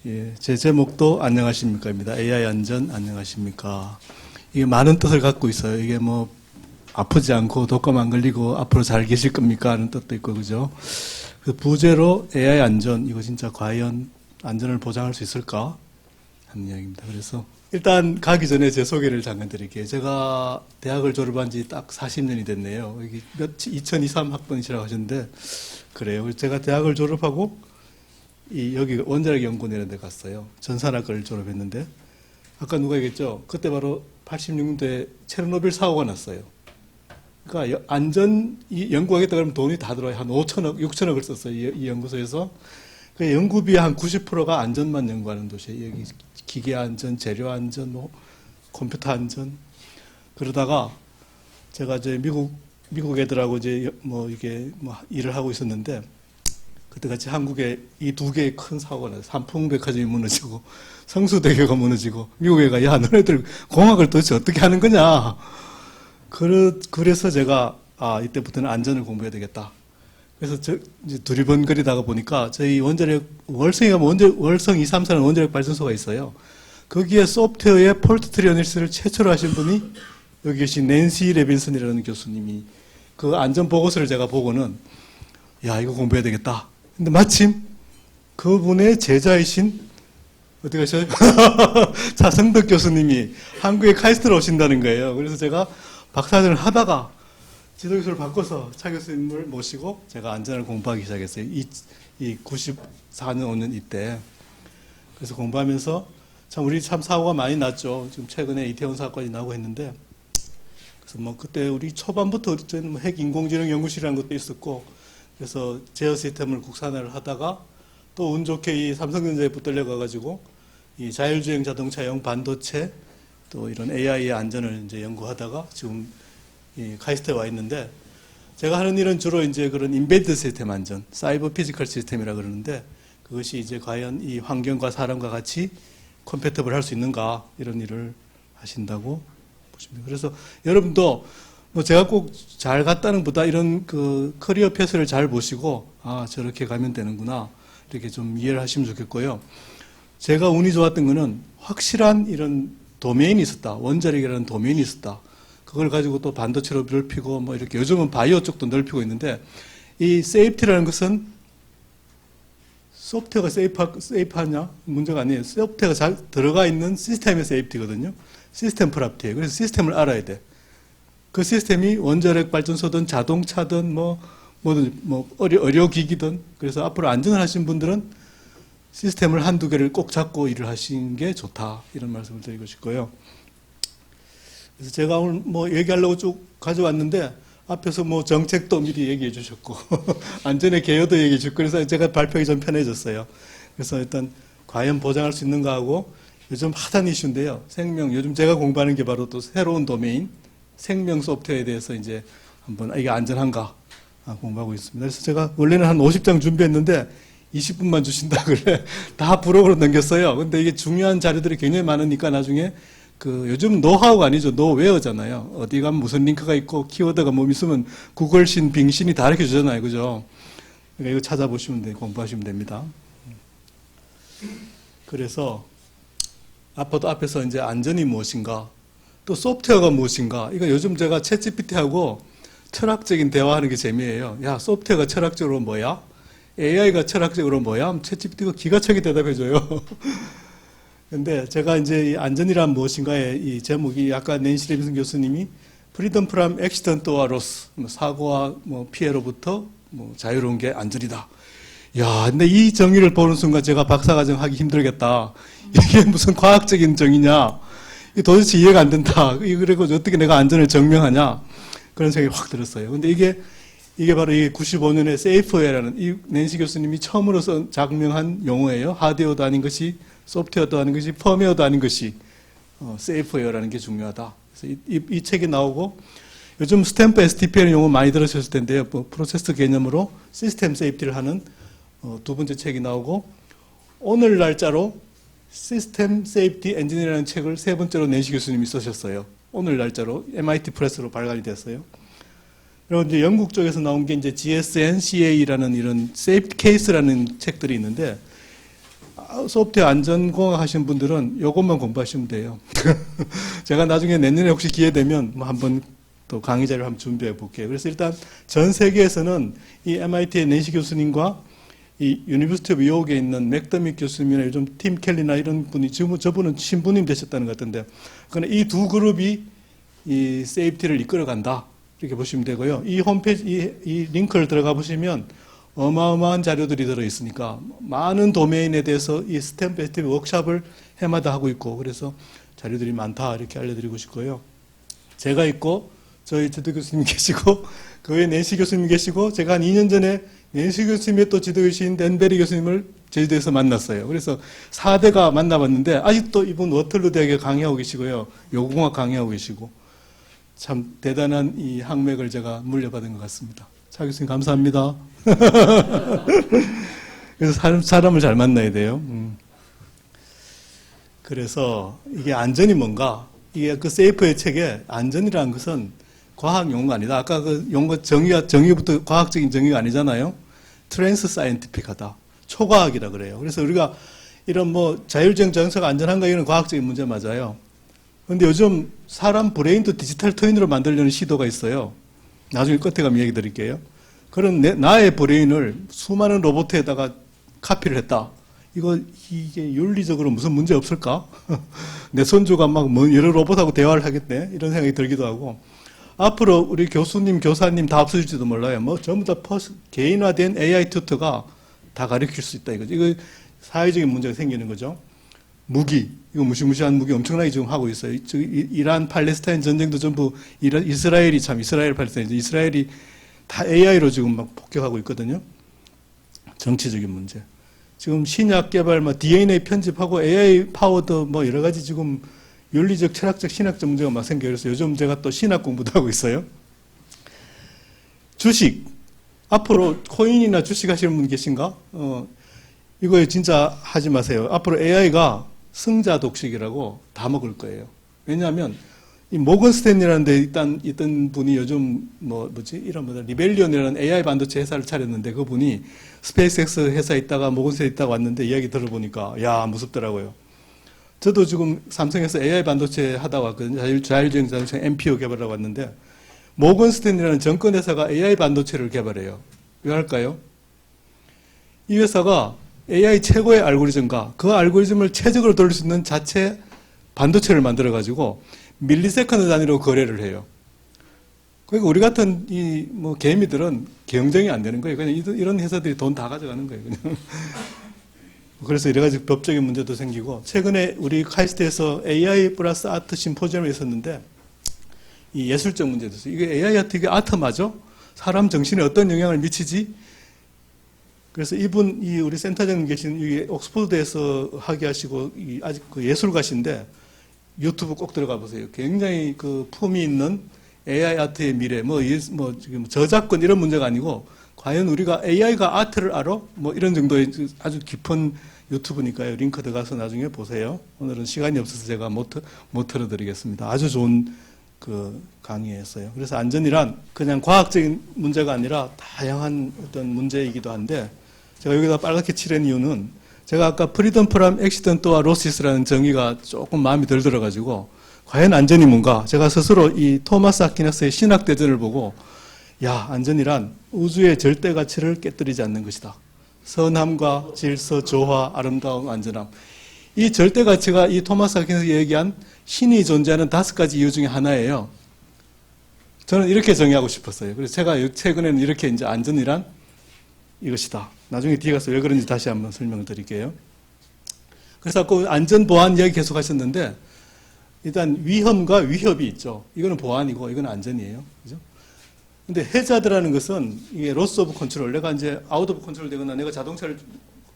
예, 제 제목도 안녕하십니까입니다. AI 안전 안녕하십니까. 이게 많은 뜻을 갖고 있어요. 이게 뭐 아프지 않고 독감 안 걸리고 앞으로 잘 계실 겁니까 하는 뜻도 있고 그죠. 그 부제로 AI 안전 이거 진짜 과연 안전을 보장할 수 있을까 하는 이야기입니다. 그래서 일단 가기 전에 제 소개를 잠깐 드릴게요. 제가 대학을 졸업한 지 딱 40년이 됐네요. 여기 2023 학번이시라고 하셨는데 그래요. 제가 대학을 졸업하고 여기 원자력 연구원이라는 데 갔어요. 전산학을 졸업했는데 아까 누가 얘기했죠? 그때 바로 86년도에 체르노빌 사고가 났어요. 그러니까 안전 연구하겠다 그러면 돈이 다 들어요. 한 5천억, 6천억을 썼어요. 이 연구소에서. 그 연구비의 한 90%가 안전만 연구하는 도시예요. 여기 기계 안전, 재료 안전, 뭐 컴퓨터 안전. 그러다가 제가 이제 미국 애들하고 이제 뭐 이게 뭐 일을 하고 있었는데 그때 같이 한국에 이 두 개의 큰 사고가 나요. 삼풍백화점이 무너지고 성수대교가 무너지고 미국 애가 야 너네들 공학을 도대체 어떻게 하는 거냐. 그래서 제가 이때부터는 안전을 공부해야 되겠다. 그래서 이제 두리번거리다가 보니까 저희 월성 2, 3, 4는 원자력 발전소가 있어요. 거기에 소프트웨어의 폴트 트리 어널리시스를 최초로 하신 분이 여기 계신 낸시 레빈슨이라는 교수님이 그 안전 보고서를 제가 보고는 야 이거 공부해야 되겠다. 근데 마침 그분의 제자이신 어디 가셔요? 차성덕 교수님이 한국에 카이스트로 오신다는 거예요. 그래서 제가 박사전을 하다가 지도교수를 바꿔서 차 교수님을 모시고 제가 안전을 공부하기 시작했어요. 이 94년, 5년 이때. 그래서 공부하면서 우리 참 사고가 많이 났죠. 지금 최근에 이태원 사건이 나고 했는데 그래서 뭐 그때 우리 초반부터 저는 핵 인공지능 연구실이라는 것도 있었고 그래서 제어 시스템을 국산화를 하다가 또 운 좋게 이 삼성전자에 붙들려 가가지고 이 자율주행 자동차용 반도체 또 이런 AI의 안전을 이제 연구하다가 지금 이 카이스트에 와 있는데 제가 하는 일은 주로 이제 그런 인베디드 시스템 안전, 사이버 피지컬 시스템이라 그러는데 그것이 이제 과연 이 환경과 사람과 같이 컴패터블 할 수 있는가 이런 일을 하신다고 보시면 돼요. 그래서 여러분도 뭐 제가 꼭 잘 갔다는 보다 이런 그 커리어 패스를 잘 보시고 저렇게 가면 되는구나 이렇게 좀 이해를 하시면 좋겠고요. 제가 운이 좋았던 거는 확실한 이런 도메인이 있었다. 원자력이라는 도메인이 있었다. 그걸 가지고 또 반도체로 넓히고 뭐 이렇게 요즘은 바이오 쪽도 넓히고 있는데 이 세이프티라는 것은 소프트웨어가 세이프하냐? 문제가 아니에요. 소프트웨어가 잘 들어가 있는 시스템의 세이프티거든요. 시스템 프랍티예요. 그래서 시스템을 알아야 돼. 그 시스템이 원자력 발전소든 자동차든 뭐든 의료기기든 그래서 앞으로 안전을 하신 분들은 시스템을 한두 개를 꼭 잡고 일을 하시는 게 좋다. 이런 말씀을 드리고 싶고요. 그래서 제가 오늘 뭐 얘기하려고 쭉 가져왔는데 앞에서 뭐 정책도 미리 얘기해 주셨고 안전의 개요도 얘기해 주셨고 그래서 제가 발표하기 좀 편해졌어요. 그래서 일단 과연 보장할 수 있는가 하고 요즘 핫한 이슈인데요. 요즘 제가 공부하는 게 바로 또 새로운 도메인 생명 소프트웨어에 대해서 이제 한번 이게 안전한가 공부하고 있습니다. 그래서 제가 원래는 한 50장 준비했는데 20분만 주신다 그래 다 부록으로 넘겼어요. 근데 이게 중요한 자료들이 굉장히 많으니까 나중에 요즘 노하우가 아니죠. 노웨어잖아요. 어디 가면 무슨 링크가 있고 키워드가 뭐 있으면 구글신, 빙신이 다 이렇게 주잖아요. 그죠? 그러니까 이거 찾아보시면 돼요. 공부하시면 됩니다. 그래서 앞에서 이제 안전이 무엇인가 또 소프트웨어가 무엇인가 이거 요즘 제가 챗GPT하고 철학적인 대화하는 게 재미예요. 야 소프트웨어가 철학적으로 뭐야? AI가 철학적으로 뭐야? 챗GPT가 기가 차게 대답해줘요. 근데 제가 이제 이 안전이란 무엇인가의 이 제목이 아까 낸시 레빈슨 교수님이 Freedom from Accident or Loss 사고와 뭐 피해로부터 뭐 자유로운 게 안전이다. 야, 근데 이 정의를 보는 순간 제가 박사과정 하기 힘들겠다. 이게 무슨 과학적인 정의냐? 도대체 이해가 안 된다. 그리고 어떻게 내가 안전을 증명하냐? 그런 생각이 확 들었어요. 근데 이게 바로 이 95년에 세이프웨어라는 이 낸시 교수님이 처음으로 작명한 용어예요. 하드웨어도 아닌 것이 소프트웨어도 아닌 것이 펌웨어도 아닌 것이 세이프웨어라는 게 중요하다. 그래서 이 책이 나오고 요즘 스탬프 STP라는 용어 많이 들으셨을 텐데요. 프로세스 개념으로 시스템 세이프티를 하는 두 번째 책이 나오고 오늘 날짜로 시스템 세이프티 엔지니어라는 책을 세 번째로 낸시 교수님이 쓰셨어요. 오늘 날짜로 MIT 프레스로 발간이 됐어요. 그리고 이제 영국 쪽에서 나온 게 이제 GSN, CA라는 이런 세이프티 케이스라는 책들이 있는데 소프트웨어 안전공학 하신 분들은 이것만 공부하시면 돼요. 제가 나중에 내년에 혹시 기회 되면 뭐 한번 또 강의 자료를 한번 준비해 볼게요. 그래서 일단 전 세계에서는 이 MIT의 낸시 교수님과 이 유니버시티 오브 뉴욕에 있는 맥더밋 교수님이나 요즘 팀 켈리나 이런 분이 지금 저분은 신부님 되셨다는 것 같은데, 그러나 이 두 그룹이 이 세이프티를 이끌어간다 이렇게 보시면 되고요. 이 홈페이지 이 링크를 들어가 보시면 어마어마한 자료들이 들어 있으니까 많은 도메인에 대해서 이 스템 페스티벌 워크숍을 해마다 하고 있고, 그래서 자료들이 많다 이렇게 알려드리고 싶고요. 제가 있고 저희 지도 교수님 계시고 그 외에 낸시 교수님 계시고, 제가 한 2년 전에 낸시 교수님의 또 지도교수인 댄베리 교수님을 제주도에서 만났어요. 그래서 4대가 만나봤는데 아직도 이분 워털루 대학에 강의하고 계시고요. 요공학 강의하고 계시고, 참 대단한 이 학맥을 제가 물려받은 것 같습니다. 차 교수님 감사합니다. 그래서 사람을 잘 만나야 돼요. 그래서 이게 안전이 뭔가, 이게 그 세이프의 책에 안전이라는 것은 과학 용어가 아니다. 아까 그 용어 정의부터 과학적인 정의가 아니잖아요. 트랜스 사이언티픽하다. 초과학이라 그래요. 그래서 우리가 이런 뭐 자율주행 자동차가 안전한가 이런 과학적인 문제 맞아요. 그런데 요즘 사람 브레인도 디지털 트윈으로 만들려는 시도가 있어요. 나중에 끝에 가면 얘기 드릴게요. 그런 나의 브레인을 수많은 로봇에다가 카피를 했다. 이게 윤리적으로 무슨 문제 없을까? 내 손주가 막 여러 로봇하고 대화를 하겠네? 이런 생각이 들기도 하고. 앞으로 우리 교수님, 교사님 다 없어질지도 몰라요. 뭐 전부 다 개인화된 AI 튜터가 다 가르칠 수 있다 이거죠. 이거 사회적인 문제가 생기는 거죠. 무기, 이거 무시무시한 무기 엄청나게 지금 하고 있어요. 이란, 팔레스타인 전쟁도 전부 이스라엘이 이스라엘이 다 AI로 지금 막 폭격하고 있거든요. 정치적인 문제. 지금 신약 개발, DNA 편집하고 AI 파워드 뭐 여러 가지 지금 윤리적, 철학적, 신학적 문제가 막 생겨요. 그래서 요즘 제가 또 신학 공부도 하고 있어요. 주식. 앞으로 코인이나 주식 하시는 분 계신가? 이거 진짜 하지 마세요. 앞으로 AI가 승자 독식이라고 다 먹을 거예요. 왜냐하면 이 모건 스탠리라는 데 있던 분이 요즘 리벨리온이라는 AI 반도체 회사를 차렸는데, 그분이 스페이스X 회사에 있다가 모건스에 있다가 왔는데 이야기 들어보니까 야 무섭더라고요. 저도 지금 삼성에서 AI 반도체 하다 왔거든요. 자율주행 자동차 NPO 개발하고 왔는데, 모건 스탠리라는 정권회사가 AI 반도체를 개발해요. 왜 할까요? 이 회사가 AI 최고의 알고리즘과 그 알고리즘을 최적으로 돌릴 수 있는 자체 반도체를 만들어가지고 밀리세컨드 단위로 거래를 해요. 그러니까 우리 같은 개미들은 경쟁이 안 되는 거예요. 그냥 이런 회사들이 돈 다 가져가는 거예요. 그냥. 그래서 여러 가지 법적인 문제도 생기고, 최근에 우리 카이스트에서 AI 플러스 아트 심포지엄이 있었는데, 이 예술적 문제도 있어요. 이게 AI 아트, 이게 아트 맞아? 사람 정신에 어떤 영향을 미치지? 그래서 우리 센터장님 계신 옥스퍼드에서 학위하시고 아직 그 예술가신데 유튜브 꼭 들어가 보세요. 굉장히 그 품이 있는 AI 아트의 미래, 지금 저작권 이런 문제가 아니고, 과연 우리가 AI가 아트를 알아? 이런 정도의 아주 깊은 유튜브니까요. 링크 들어가서 나중에 보세요. 오늘은 시간이 없어서 제가 못 틀어드리겠습니다. 아주 좋은 그 강의였어요. 그래서 안전이란 그냥 과학적인 문제가 아니라 다양한 어떤 문제이기도 한데, 제가 여기다 빨갛게 칠한 이유는, 제가 아까 프리덤 프롬 액시던트와 로시스라는 정의가 조금 마음에 덜 들어가지고, 과연 안전이 뭔가, 제가 스스로 이 토마스 아퀴나스의 신학대전을 보고, 야, 안전이란 우주의 절대 가치를 깨뜨리지 않는 것이다. 선함과 질서, 조화, 아름다움, 안전함. 이 절대 가치가 이 토마스 아퀴나스가 얘기한 신이 존재하는 5가지 이유 중에 하나예요. 저는 이렇게 정의하고 싶었어요. 그래서 제가 최근에는 이렇게 이제 안전이란 이것이다. 나중에 뒤에 가서 왜 그런지 다시 한번 설명을 드릴게요. 그래서 그 안전 보안 이야기 계속 하셨는데, 일단 위험과 위협이 있죠. 이거는 보안이고 이거는 안전이에요. 그죠? 근데 해자드라는 것은 이게 로스 오브 컨트롤, 내가 이제 아웃 오브 컨트롤 되거나 내가 자동차를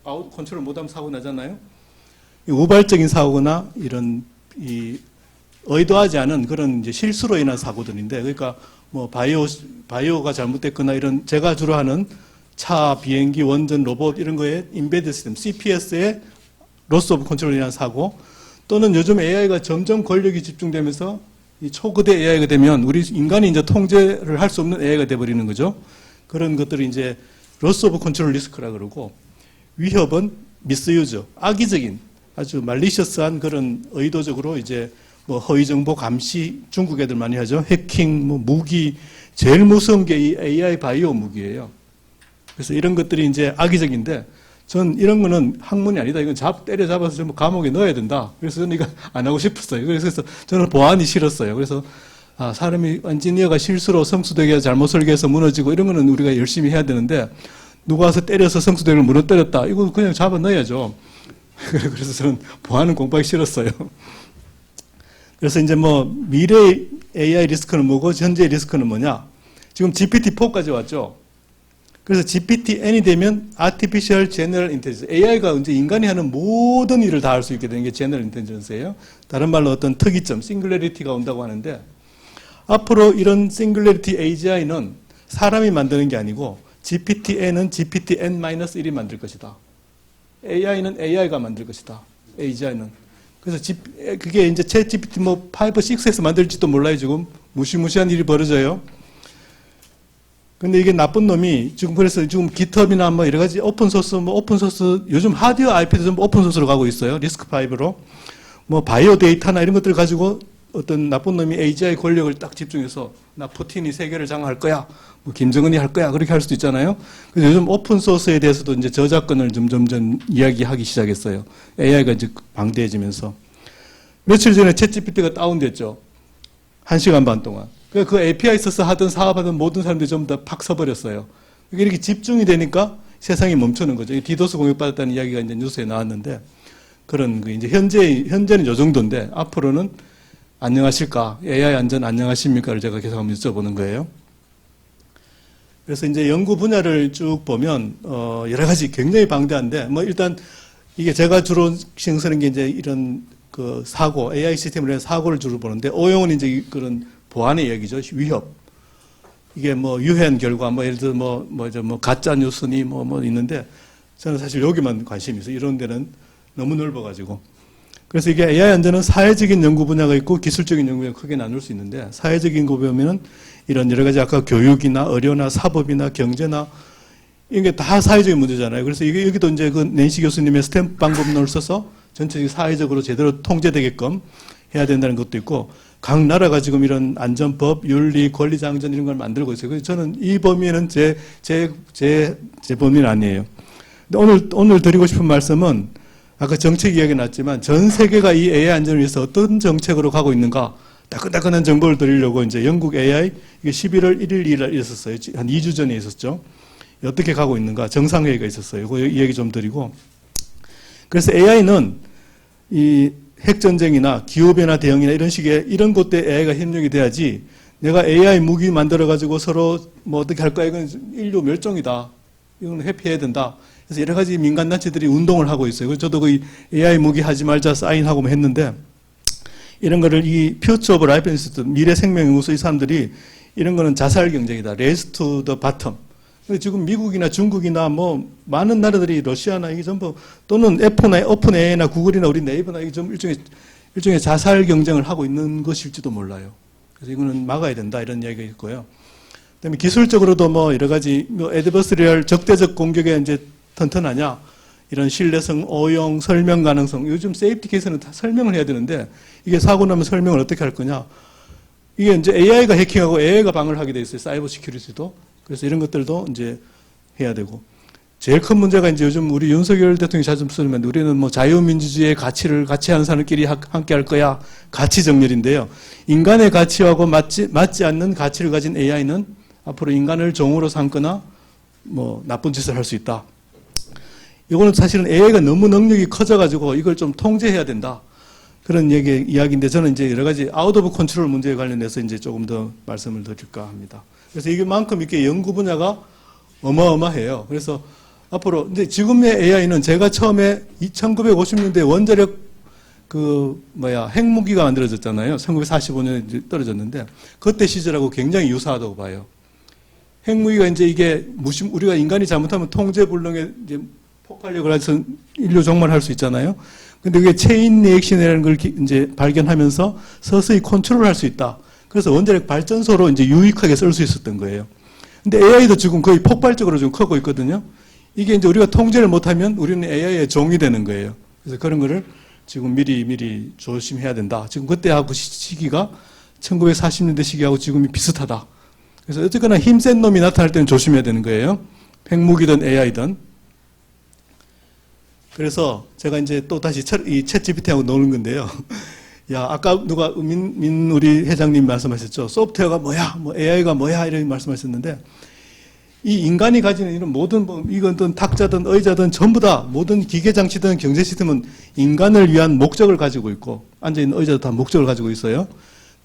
컨트롤 못하면 사고 나잖아요. 우발적인 사고나 이런 의도하지 않은 그런 이제 실수로 인한 사고들인데, 그러니까 바이오가 잘못됐거나 이런 제가 주로 하는 차, 비행기, 원전, 로봇 이런 거에 인베드 시스템, CPS의 로스 오브 컨트롤에 인한 사고, 또는 요즘 AI가 점점 권력이 집중되면서 이 초거대 AI가 되면 우리 인간이 이제 통제를 할 수 없는 AI가 돼버리는 거죠. 그런 것들이 이제 로스 오브 컨트롤 리스크라 그러고, 위협은 미스유즈, 악의적인 아주 말리셔스한 그런 의도적으로 이제 뭐 허위 정보 감시, 중국 애들 많이 하죠. 해킹, 뭐 무기, 제일 무서운 게 이 AI 바이오 무기예요. 그래서 이런 것들이 이제 악의적인데, 전 이런 거는 학문이 아니다. 이건 때려잡아서 전부 감옥에 넣어야 된다. 그래서 저는 이거 안 하고 싶었어요. 그래서 저는 보안이 싫었어요. 그래서 사람이 엔지니어가 실수로 성수대기가 잘못 설계해서 무너지고 이런 거는 우리가 열심히 해야 되는데, 누가 와서 때려서 성수대기를 무너뜨렸다. 이거 그냥 잡아 넣어야죠. 그래서 저는 보안은 공부하기 싫었어요. 그래서 이제 뭐 미래 AI 리스크는 뭐고 현재 리스크는 뭐냐? 지금 GPT-4까지 왔죠. 그래서 GPT-N이 되면 Artificial General Intelligence, AI가 이제 인간이 하는 모든 일을 다 할 수 있게 되는 게 General Intelligence예요. 다른 말로 어떤 특이점, Singularity가 온다고 하는데, 앞으로 이런 Singularity AGI는 사람이 만드는 게 아니고 GPT-N은 GPT-N-1이 만들 것이다. AI는 AI가 만들 것이다. AGI는. 그래서 그게 이제 챗 GPT 뭐 5, 6에서 만들지도 몰라요. 지금 무시무시한 일이 벌어져요. 근데 이게 나쁜 놈이 지금 그래서 지금 GitHub이나 뭐 여러 가지 오픈소스 요즘 하드웨어 IP도 전부 오픈소스로 가고 있어요. 리스크5로. 뭐 바이오 데이터나 이런 것들을 가지고 어떤 나쁜 놈이 AGI 권력을 딱 집중해서 나 푸틴이 세계를 장악할 거야. 뭐 김정은이 할 거야. 그렇게 할 수도 있잖아요. 그래서 요즘 오픈소스에 대해서도 이제 저작권을 점점 이야기하기 시작했어요. AI가 이제 방대해지면서. 며칠 전에 챗GPT가 다운됐죠. 1시간 반 동안. 그 API 써서 하던 사업하던 모든 사람들이 전부 다 팍 서버렸어요. 이렇게 집중이 되니까 세상이 멈추는 거죠. 디도스 공격받았다는 이야기가 이제 뉴스에 나왔는데, 그런 이제 현재는 이 정도인데, 앞으로는 안녕하실까? AI 안전 안녕하십니까를 제가 계속 한번 여쭤보는 거예요. 그래서 이제 연구 분야를 쭉 보면, 여러 가지 굉장히 방대한데, 뭐 일단 이게 제가 주로 신경 쓰는 게 이제 이런 그 사고, AI 시스템을 위한 사고를 주로 보는데, 오용은 이제 그런 보안의 얘기죠. 위협. 이게 뭐 유해한 결과, 뭐 예를 들어 뭐 가짜 뉴스니 뭐 있는데, 저는 사실 여기만 관심이 있어요. 이런 데는 너무 넓어가지고. 그래서 이게 AI 안전은 사회적인 연구 분야가 있고 기술적인 연구 분야가 크게 나눌 수 있는데, 사회적인 거 보면은 이런 여러 가지 아까 교육이나 의료나 사법이나 경제나 이게 다 사회적인 문제잖아요. 그래서 이게 여기도 이제 그 낸시 교수님의 스탬프 방법론을 써서 전체적인 사회적으로 제대로 통제되게끔 해야 된다는 것도 있고, 각 나라가 지금 이런 안전법, 윤리, 권리장전 이런 걸 만들고 있어요. 그래서 저는 이 범위는 제 범위는 아니에요. 근데 오늘 드리고 싶은 말씀은 아까 정책 이야기 나왔지만 전 세계가 이 AI 안전을 위해서 어떤 정책으로 가고 있는가 따끈따끈한 정보를 드리려고 이제 영국 AI 이게 11월 1일, 2일 있었어요. 한 2주 전에 있었죠. 어떻게 가고 있는가 정상회의가 있었어요. 이 얘기 좀 드리고. 그래서 AI는 이 핵전쟁이나 기후변화 대응이나 이런 식의 이런 곳에 AI가 협력이 돼야지, 내가 AI 무기 만들어가지고 서로 뭐 어떻게 할 거야. 이건 인류 멸종이다. 이건 회피해야 된다. 그래서 여러 가지 민간단체들이 운동을 하고 있어요. 그래서 저도 그 AI 무기 하지 말자 사인하고 했는데, 이런 거를 이 퓨처 오브 라이프 인스티튜트, 미래 생명연구소 이 사람들이 이런 거는 자살 경쟁이다. 레이스 투 더 바텀. 지금 미국이나 중국이나 뭐 많은 나라들이 러시아나 이게 전부 또는 오픈 AI나 구글이나 우리 네이버나 이게 좀 일종의 자살 경쟁을 하고 있는 것일지도 몰라요. 그래서 이거는 막아야 된다 이런 이야기가 있고요. 그다음에 기술적으로도 뭐 여러 가지 뭐 애드버스리얼 적대적 공격에 이제 튼튼하냐 이런 신뢰성, 오용, 설명 가능성. 요즘 세이프티 케이스는 다 설명을 해야 되는데 이게 사고 나면 설명을 어떻게 할 거냐. 이게 이제 AI가 해킹하고 AI가 방어를 하게 돼 있어요. 사이버 시큐리티도. 그래서 이런 것들도 이제 해야 되고. 제일 큰 문제가 이제 요즘 우리 윤석열 대통령이 자주 쓰는 우리는 뭐 자유민주주의의 가치를 같이 하는 사람끼리 함께 할 거야. 가치 정렬인데요. 인간의 가치하고 맞지 않는 가치를 가진 AI는 앞으로 인간을 종으로 삼거나 뭐 나쁜 짓을 할 수 있다. 이거는 사실은 AI가 너무 능력이 커져가지고 이걸 좀 통제해야 된다. 그런 이야기인데 저는 이제 여러 가지 아웃 오브 컨트롤 문제에 관련해서 이제 조금 더 말씀을 드릴까 합니다. 그래서 이만큼 이렇게 연구 분야가 어마어마해요. 그래서 앞으로, 근데 지금의 AI는 제가 처음에 1950년대 원자력 핵무기가 만들어졌잖아요. 1945년에 떨어졌는데, 그때 시절하고 굉장히 유사하다고 봐요. 핵무기가 이제 이게 우리가 인간이 잘못하면 통제불능에 이제 폭발력을 해서 인류 종말할 수 있잖아요. 근데 그게 체인 리액션이라는 걸 이제 발견하면서 서서히 컨트롤할 수 있다. 그래서 원자력 발전소로 이제 유익하게 쓸 수 있었던 거예요. 근데 AI도 지금 거의 폭발적으로 좀 크고 있거든요. 이게 이제 우리가 통제를 못하면 우리는 AI의 종이 되는 거예요. 그래서 그런 거를 지금 미리 조심해야 된다. 지금 그때하고 시기가 1940년대 시기하고 지금이 비슷하다. 그래서 어쨌거나 힘센 놈이 나타날 때는 조심해야 되는 거예요. 핵무기든 AI든. 그래서 제가 이제 또 다시 이 챗 GPT하고 노는 건데요. 야, 아까 누가 우리 회장님 말씀하셨죠. 소프트웨어가 뭐야, 뭐 AI가 뭐야, 이런 말씀하셨는데, 이 인간이 가지는 이런 모든, 이건 탁자든 의자든 전부 다 모든 기계장치든 경제시스템은 인간을 위한 목적을 가지고 있고, 앉아있는 의자도 다 목적을 가지고 있어요.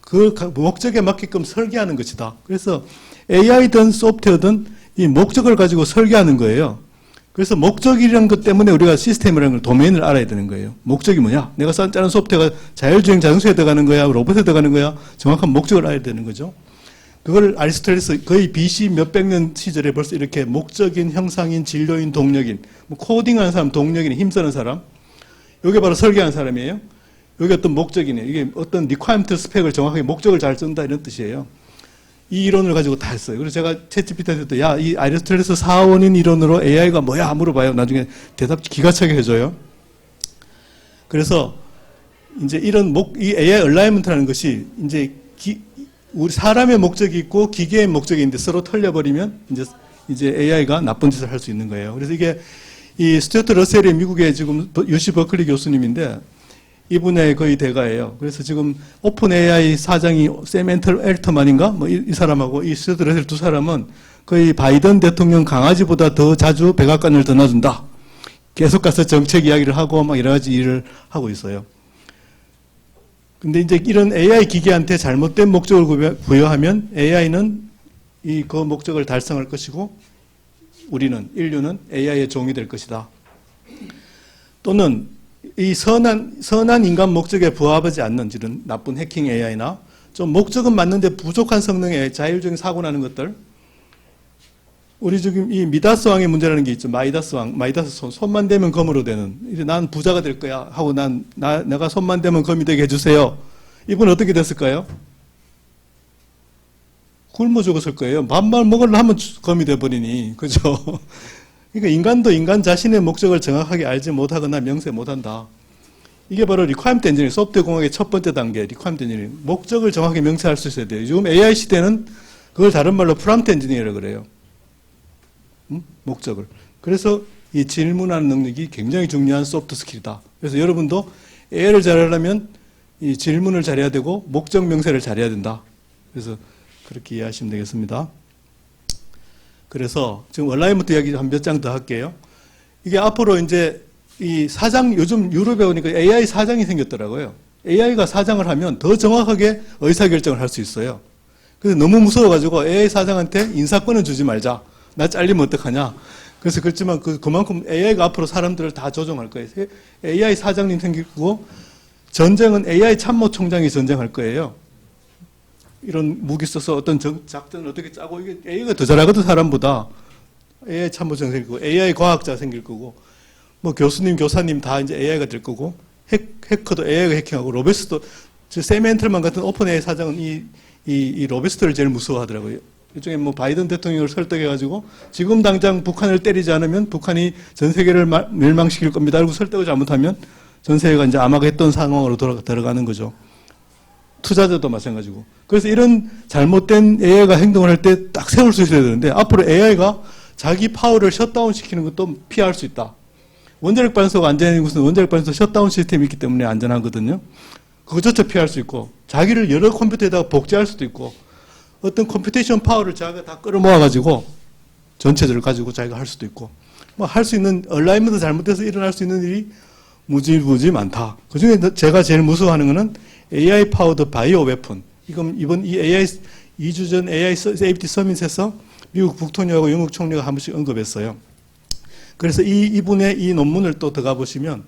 그 목적에 맞게끔 설계하는 것이다. 그래서 AI든 소프트웨어든 이 목적을 가지고 설계하는 거예요. 그래서 목적이라는 것 때문에 우리가 시스템이라는 걸, 도메인을 알아야 되는 거예요. 목적이 뭐냐? 내가 짜는 소프트웨어가 자율주행 자동차에 들어가는 거야? 로봇에 들어가는 거야? 정확한 목적을 알아야 되는 거죠. 그걸 아리스토텔레스 거의 BC 몇백 년 시절에 벌써 이렇게 목적인, 형상인, 진료인, 동력인, 뭐 코딩하는 사람, 동력인, 힘쓰는 사람, 이게 바로 설계하는 사람이에요. 여기 어떤 목적이네. 이게 어떤 requirement 스펙을 정확하게 목적을 잘 쓴다 이런 뜻이에요. 이 이론을 가지고 다 했어요. 그래서 제가 챗GPT한테 야, 이 아리스토텔레스 사원인 이론으로 AI가 뭐야? 물어봐요. 나중에 대답 기가 차게 해줘요. 그래서 이제 이 AI 얼라이먼트라는 것이 우리 사람의 목적이 있고 기계의 목적이 있는데 서로 털려버리면 이제 AI가 나쁜 짓을 할 수 있는 거예요. 그래서 이게 이 스튜어트 러셀이 미국의 지금 UC 버클리 교수님인데 이분의 거의 대가예요. 그래서 지금 오픈 AI 사장이 샘 엘터만인가? 뭐 이 사람하고 이 스튜어트 러셀 두 사람은 거의 바이든 대통령 강아지보다 더 자주 백악관을 떠나준다. 계속 가서 정책 이야기를 하고 막 여러 가지 일을 하고 있어요. 근데 이제 이런 AI 기계한테 잘못된 목적을 부여하면 AI는 그 목적을 달성할 것이고 인류는 AI의 종이 될 것이다. 또는 이 선한 인간 목적에 부합하지 않는 이런 나쁜 해킹 AI나 좀 목적은 맞는데 부족한 성능의 자율적인 사고 나는 것들. 우리 지금 이 미다스 왕의 문제라는 게 있죠. 마이다스 손만 대면 검으로 되는. 이제 난 부자가 될 거야 하고 내가 손만 대면 검이 되게 해주세요. 이분 어떻게 됐을까요? 굶어 죽었을 거예요. 밥만 먹으려 하면 검이 돼버리니. 그죠? 그러니까 인간도 인간 자신의 목적을 정확하게 알지 못하거나 명세 못한다. 이게 바로 리퀘어먼트 엔지니어링, 소프트웨어 공학의 첫 번째 단계, 리퀘어먼트 엔지니어링. 목적을 정확히 명세할 수 있어야 돼요. 지금 AI 시대는 그걸 다른 말로 프롬프트 엔지니어라고 그래요. 목적을. 그래서 이 질문하는 능력이 굉장히 중요한 소프트 스킬이다. 그래서 여러분도 AI를 잘하려면 이 질문을 잘해야 되고 목적 명세를 잘해야 된다. 그래서 그렇게 이해하시면 되겠습니다. 그래서 지금 얼라이먼트 이야기 한 몇 장 더 할게요. 이게 앞으로 이제 이 요즘 유럽에 오니까 AI 사장이 생겼더라고요. AI가 사장을 하면 더 정확하게 의사결정을 할 수 있어요. 그래서 너무 무서워가지고 AI 사장한테 인사권을 주지 말자. 나 잘리면 어떡하냐. 그래서 그렇지만 그만큼 AI가 앞으로 사람들을 다 조종할 거예요. AI 사장님 생기고 전쟁은 AI 참모총장이 전쟁할 거예요. 이런 무기 써서 어떤 작전을 어떻게 짜고 이게 AI가 더 잘하거든 사람보다. AI 참모총장 생길 거고 AI 과학자 생길 거고 뭐 교수님 교사님 다 이제 AI가 될 거고 해커도 AI가 해킹하고 로베스도 샘 엔틀만 같은 오픈 AI 사장은 이 로베스트를 제일 무서워하더라고요. 일종의 뭐 바이든 대통령을 설득해가지고 지금 당장 북한을 때리지 않으면 북한이 전 세계를 멸망시킬 겁니다. 그리고 설득을 잘못하면 전 세계가 이제 아마가 했던 상황으로 들어가는 거죠. 투자자도 마찬가지고. 그래서 이런 잘못된 AI가 행동을 할 때 딱 세울 수 있어야 되는데 앞으로 AI가 자기 파워를 셧다운 시키는 것도 피할 수 있다. 원자력 발전소가 안전한 곳은 원자력 발전소 셧다운 시스템이 있기 때문에 안전하거든요. 그것조차 피할 수 있고 자기를 여러 컴퓨터에다가 복제할 수도 있고 어떤 컴퓨테이션 파워를 자기가 다 끌어모아가지고 전체적으로 가지고 자기가 할 수도 있고 뭐 할 수 있는 얼라이먼트 잘못돼서 일어날 수 있는 일이 무지 많다. 그 중에 제가 제일 무서워하는 거는 AI 파워드 바이오 웨폰. 이번 이 AI 2주 전 AI 세이프티 서밋에서 미국 국토령하고 영국 총리가 한 번씩 언급했어요. 그래서 이분의 이 논문을 또 들어가 보시면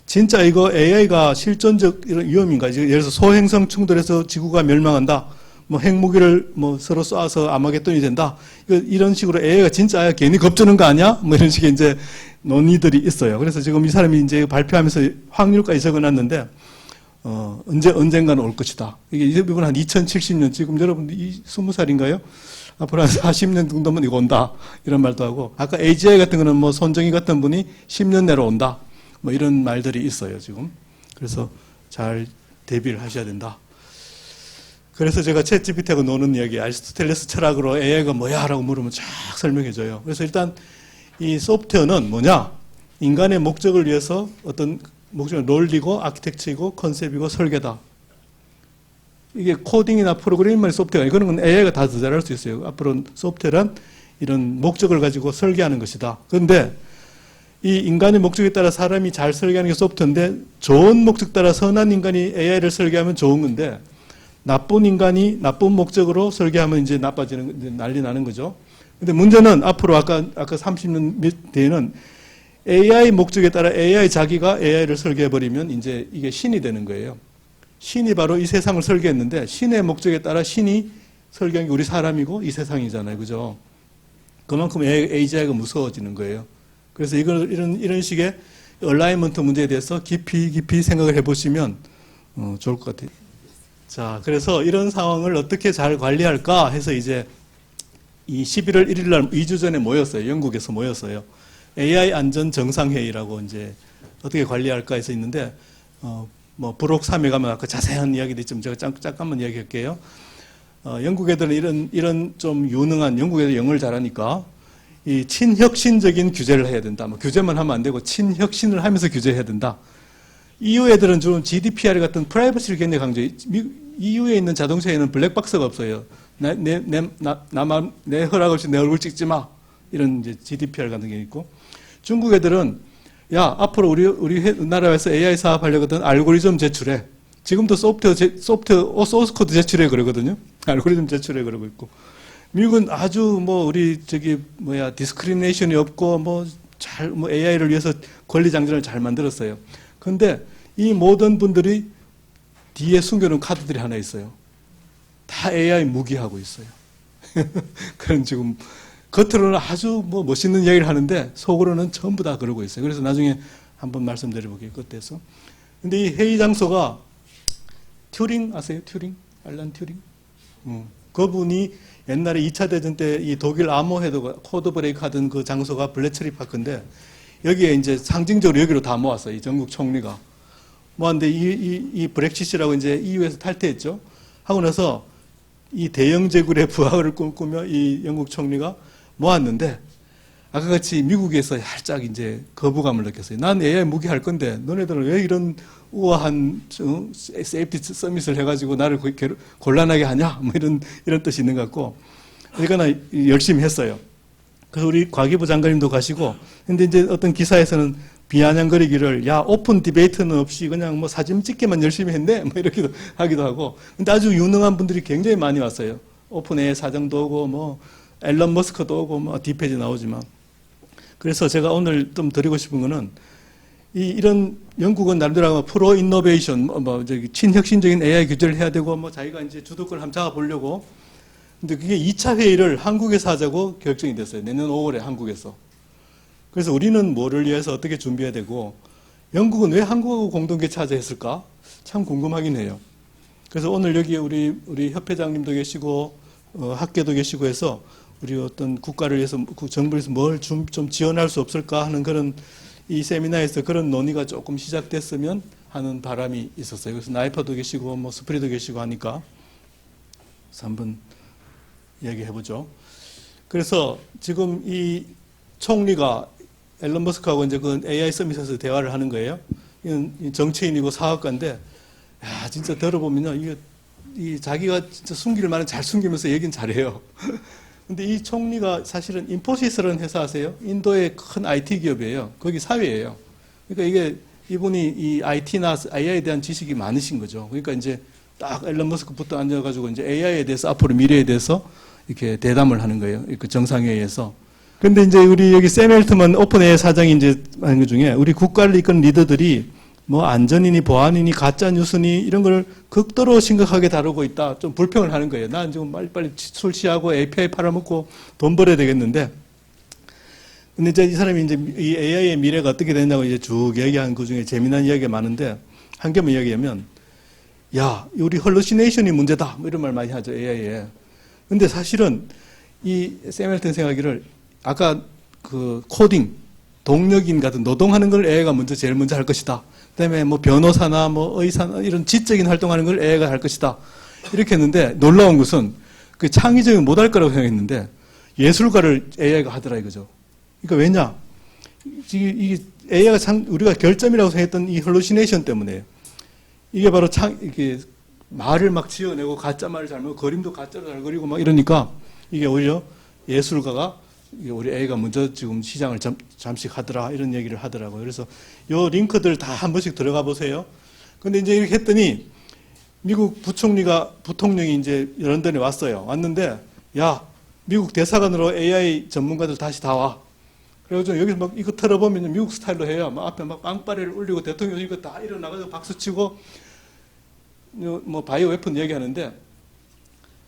진짜 이거 AI가 실존적 이런 위험인가? 예를 들어서 소행성 충돌해서 지구가 멸망한다. 뭐 핵무기를 뭐 서로 쏴서 아마겟돈이 된다. 이런 식으로 AI가 진짜야? 괜히 겁주는 거 아니야? 뭐 이런 식의 이제 논의들이 있어요. 그래서 지금 이 사람이 이제 발표하면서 확률까지 적어놨는데, 언젠가는 올 것이다. 이분 한 2070년, 지금 여러분 20살인가요? 앞으로 한 40년 정도면 이거 온다. 이런 말도 하고, 아까 AGI 같은 거는 뭐 손정희 같은 분이 10년 내로 온다. 뭐 이런 말들이 있어요, 지금. 그래서 잘 대비를 하셔야 된다. 그래서 제가 챗GPT하고 노는 이야기, 아리스토텔레스 철학으로 AI가 뭐야? 라고 물으면 쫙 설명해줘요. 그래서 일단 이 소프트웨어는 뭐냐? 인간의 목적을 위해서 어떤 목적을 논리고 아키텍처이고 컨셉이고 설계다. 이게 코딩이나 프로그래밍만 소프트웨어가 아니고 그런 건 AI가 다 더 잘할 수 있어요. 앞으로 소프트웨어란 이런 목적을 가지고 설계하는 것이다. 그런데 이 인간의 목적에 따라 사람이 잘 설계하는 게 소프트인데 좋은 목적 따라 선한 인간이 AI를 설계하면 좋은 건데 나쁜 인간이 나쁜 목적으로 설계하면 이제 나빠지는, 이제 난리 나는 거죠. 근데 문제는 앞으로 아까 30년 뒤에는 AI 목적에 따라 AI 자기가 AI를 설계해버리면 이제 이게 신이 되는 거예요. 신이 바로 이 세상을 설계했는데 신의 목적에 따라 신이 설계한 게 우리 사람이고 이 세상이잖아요. 그죠? 그만큼 AGI가 무서워지는 거예요. 그래서 이런 식의 얼라이먼트 문제에 대해서 깊이 생각을 해보시면 좋을 것 같아요. 자, 그래서 이런 상황을 어떻게 잘 관리할까 해서 이제 이 11월 1일 날 2주 전에 모였어요. 영국에서 모였어요. AI 안전 정상회의라고 이제 어떻게 관리할까 해서 있는데, 뭐 부록 3에 가면 아까 자세한 이야기도 있지만 제가 잠깐만 이야기할게요. 영국 애들은 이런 좀 유능한, 영국 애들 영어를 잘하니까 이 친혁신적인 규제를 해야 된다. 뭐 규제만 하면 안 되고 친혁신을 하면서 규제해야 된다. EU 애들은 주로 GDPR 같은 프라이버시를 굉장히 강조해요. EU에 있는 자동차에는 블랙박스가 없어요. 내 허락 없이 내 얼굴 찍지 마. 이런 이제 GDPR 같은 게 있고. 중국 애들은 야, 앞으로 우리 나라에서 AI 사업하려거든 알고리즘 제출해. 지금도 소프트웨어 소스 코드 제출해 그러거든요. 알고리즘 제출해 그러고 있고. 미국은 아주 뭐 우리 디스크리미네이션이 없고 뭐 AI를 위해서 권리 장전을 잘 만들었어요. 그런데 이 모든 분들이 뒤에 숨겨놓은 카드들이 하나 있어요. 다 AI 무기하고 있어요. 그런 지금 겉으로는 아주 뭐 멋있는 이야기를 하는데 속으로는 전부 다 그러고 있어요. 그래서 나중에 한번 말씀드려볼게요. 끝에서. 근데 이 회의 장소가 튜링 아세요? 튜링? 알란 튜링? 그분이 옛날에 2차 대전 때 이 독일 암호해도 코드 브레이크 하던 그 장소가 블레처리 파크인데 여기에 이제 상징적으로 여기로 다 모았어요. 이 전국 총리가. 모았는데 이 브렉시시라고 이제 EU에서 탈퇴했죠. 하고 나서 이 대영 제국의 부하를 꿈꾸며 이 영국 총리가 모았는데 아까 같이 미국에서 살짝 이제 거부감을 느꼈어요. 난 AI 무기할 건데 너네들은 왜 이런 우아한 세이프티 서밋을 해가지고 나를 곤란하게 하냐? 뭐 이런 뜻이 있는 것 같고. 그러니까 열심히 했어요. 그래서 우리 과기부 장관님도 가시고, 근데 이제 어떤 기사에서는 비아냥거리기를, 야, 오픈 디베이트는 없이 그냥 뭐 사진 찍기만 열심히 했네? 뭐 이렇게 하기도 하고. 근데 아주 유능한 분들이 굉장히 많이 왔어요. 오픈 AI 사장도 오고, 뭐, 앨런 머스크도 오고, 뭐, 뒷페이지 나오지만. 그래서 제가 오늘 좀 드리고 싶은 거는, 이런 영국은 나름대로 프로 인노베이션, 친혁신적인 AI 규제를 해야 되고, 뭐, 자기가 이제 주도권을 한번 잡아보려고. 근데 그게 2차 회의를 한국에서 하자고 결정이 됐어요. 내년 5월에 한국에서. 그래서 우리는 뭐를 위해서 어떻게 준비해야 되고, 영국은 왜 한국하고 공동개최하자 했을까? 참 궁금하긴 해요. 그래서 오늘 여기 우리 협회장님도 계시고, 학계도 계시고 해서, 우리 어떤 국가를 위해서, 정부에서 뭘 좀 지원할 수 없을까 하는 그런 이 세미나에서 그런 논의가 조금 시작됐으면 하는 바람이 있었어요. 그래서 나이파도 계시고, 뭐 스프리도 계시고 하니까. 그래서 한번 얘기해보죠. 그래서 지금 이 총리가 앨런 머스크하고 이제 그 AI 서밋에서 대화를 하는 거예요. 이건 정치인이고 사업가인데, 야, 진짜 들어보면요. 이게 자기가 진짜 숨길 말은 잘 숨기면서 얘기는 잘해요. 근데 이 총리가 사실은 인포시스라는 회사 아세요? 인도의 큰 IT 기업이에요. 거기 사회예요. 그러니까 이분이 이 IT나 AI에 대한 지식이 많으신 거죠. 그러니까 이제 딱 앨런 머스크부터 앉아가지고 이제 AI에 대해서 앞으로 미래에 대해서 이렇게 대담을 하는 거예요. 그 정상회의에서. 근데 이제 우리 여기 샘 앨트먼 오픈 AI 사장이 이제 하는 것 중에 우리 국가를 이끄는 리더들이 뭐 안전이니 보안이니 가짜 뉴스니 이런 걸 극도로 심각하게 다루고 있다. 좀 불평을 하는 거예요. 난 지금 빨리빨리 술 취하고 API 팔아먹고 돈 벌어야 되겠는데. 근데 이제 이 사람이 이제 이 AI의 미래가 어떻게 되냐고 이제 쭉 얘기한 그 중에 재미난 이야기가 많은데 한 개만 이야기하면 야, 우리 헐루시네이션이 문제다. 뭐 이런 말 많이 하죠. AI에. 근데 사실은 이 샘 앨튼 생각하기를 아까 그 코딩, 동력인 같은 노동하는 걸 AI가 제일 먼저 할 것이다. 그다음에 뭐 변호사나 뭐 의사나 이런 지적인 활동하는 걸 AI가 할 것이다. 이렇게 했는데 놀라운 것은 그 창의적인 못 할 거라고 생각했는데 예술가를 AI가 하더라 이거죠. 그러니까 왜냐? 이게 AI가 우리가 결점이라고 생각했던 이 헐루시네이션 때문에 이게 바로 이게 말을 막 지어내고 가짜 말을 잘 먹고 그림도 가짜로 잘 그리고 막 이러니까 이게 오히려 예술가가 우리 A가 먼저 지금 시장을 잠시 하더라 이런 얘기를 하더라고요. 그래서 요 링크들 다 한 번씩 들어가 보세요. 근데 이제 이렇게 했더니 미국 부통령이 이제 런던에 왔어요. 왔는데 야 미국 대사관으로 AI 전문가들 다시 다 와. 그래가지고 여기서 막 이거 틀어보면 미국 스타일로 해요. 막 앞에 막 빵빠레를 울리고 대통령 이거 다 일어나가지고 박수 치고 뭐 바이오 웨폰 얘기하는데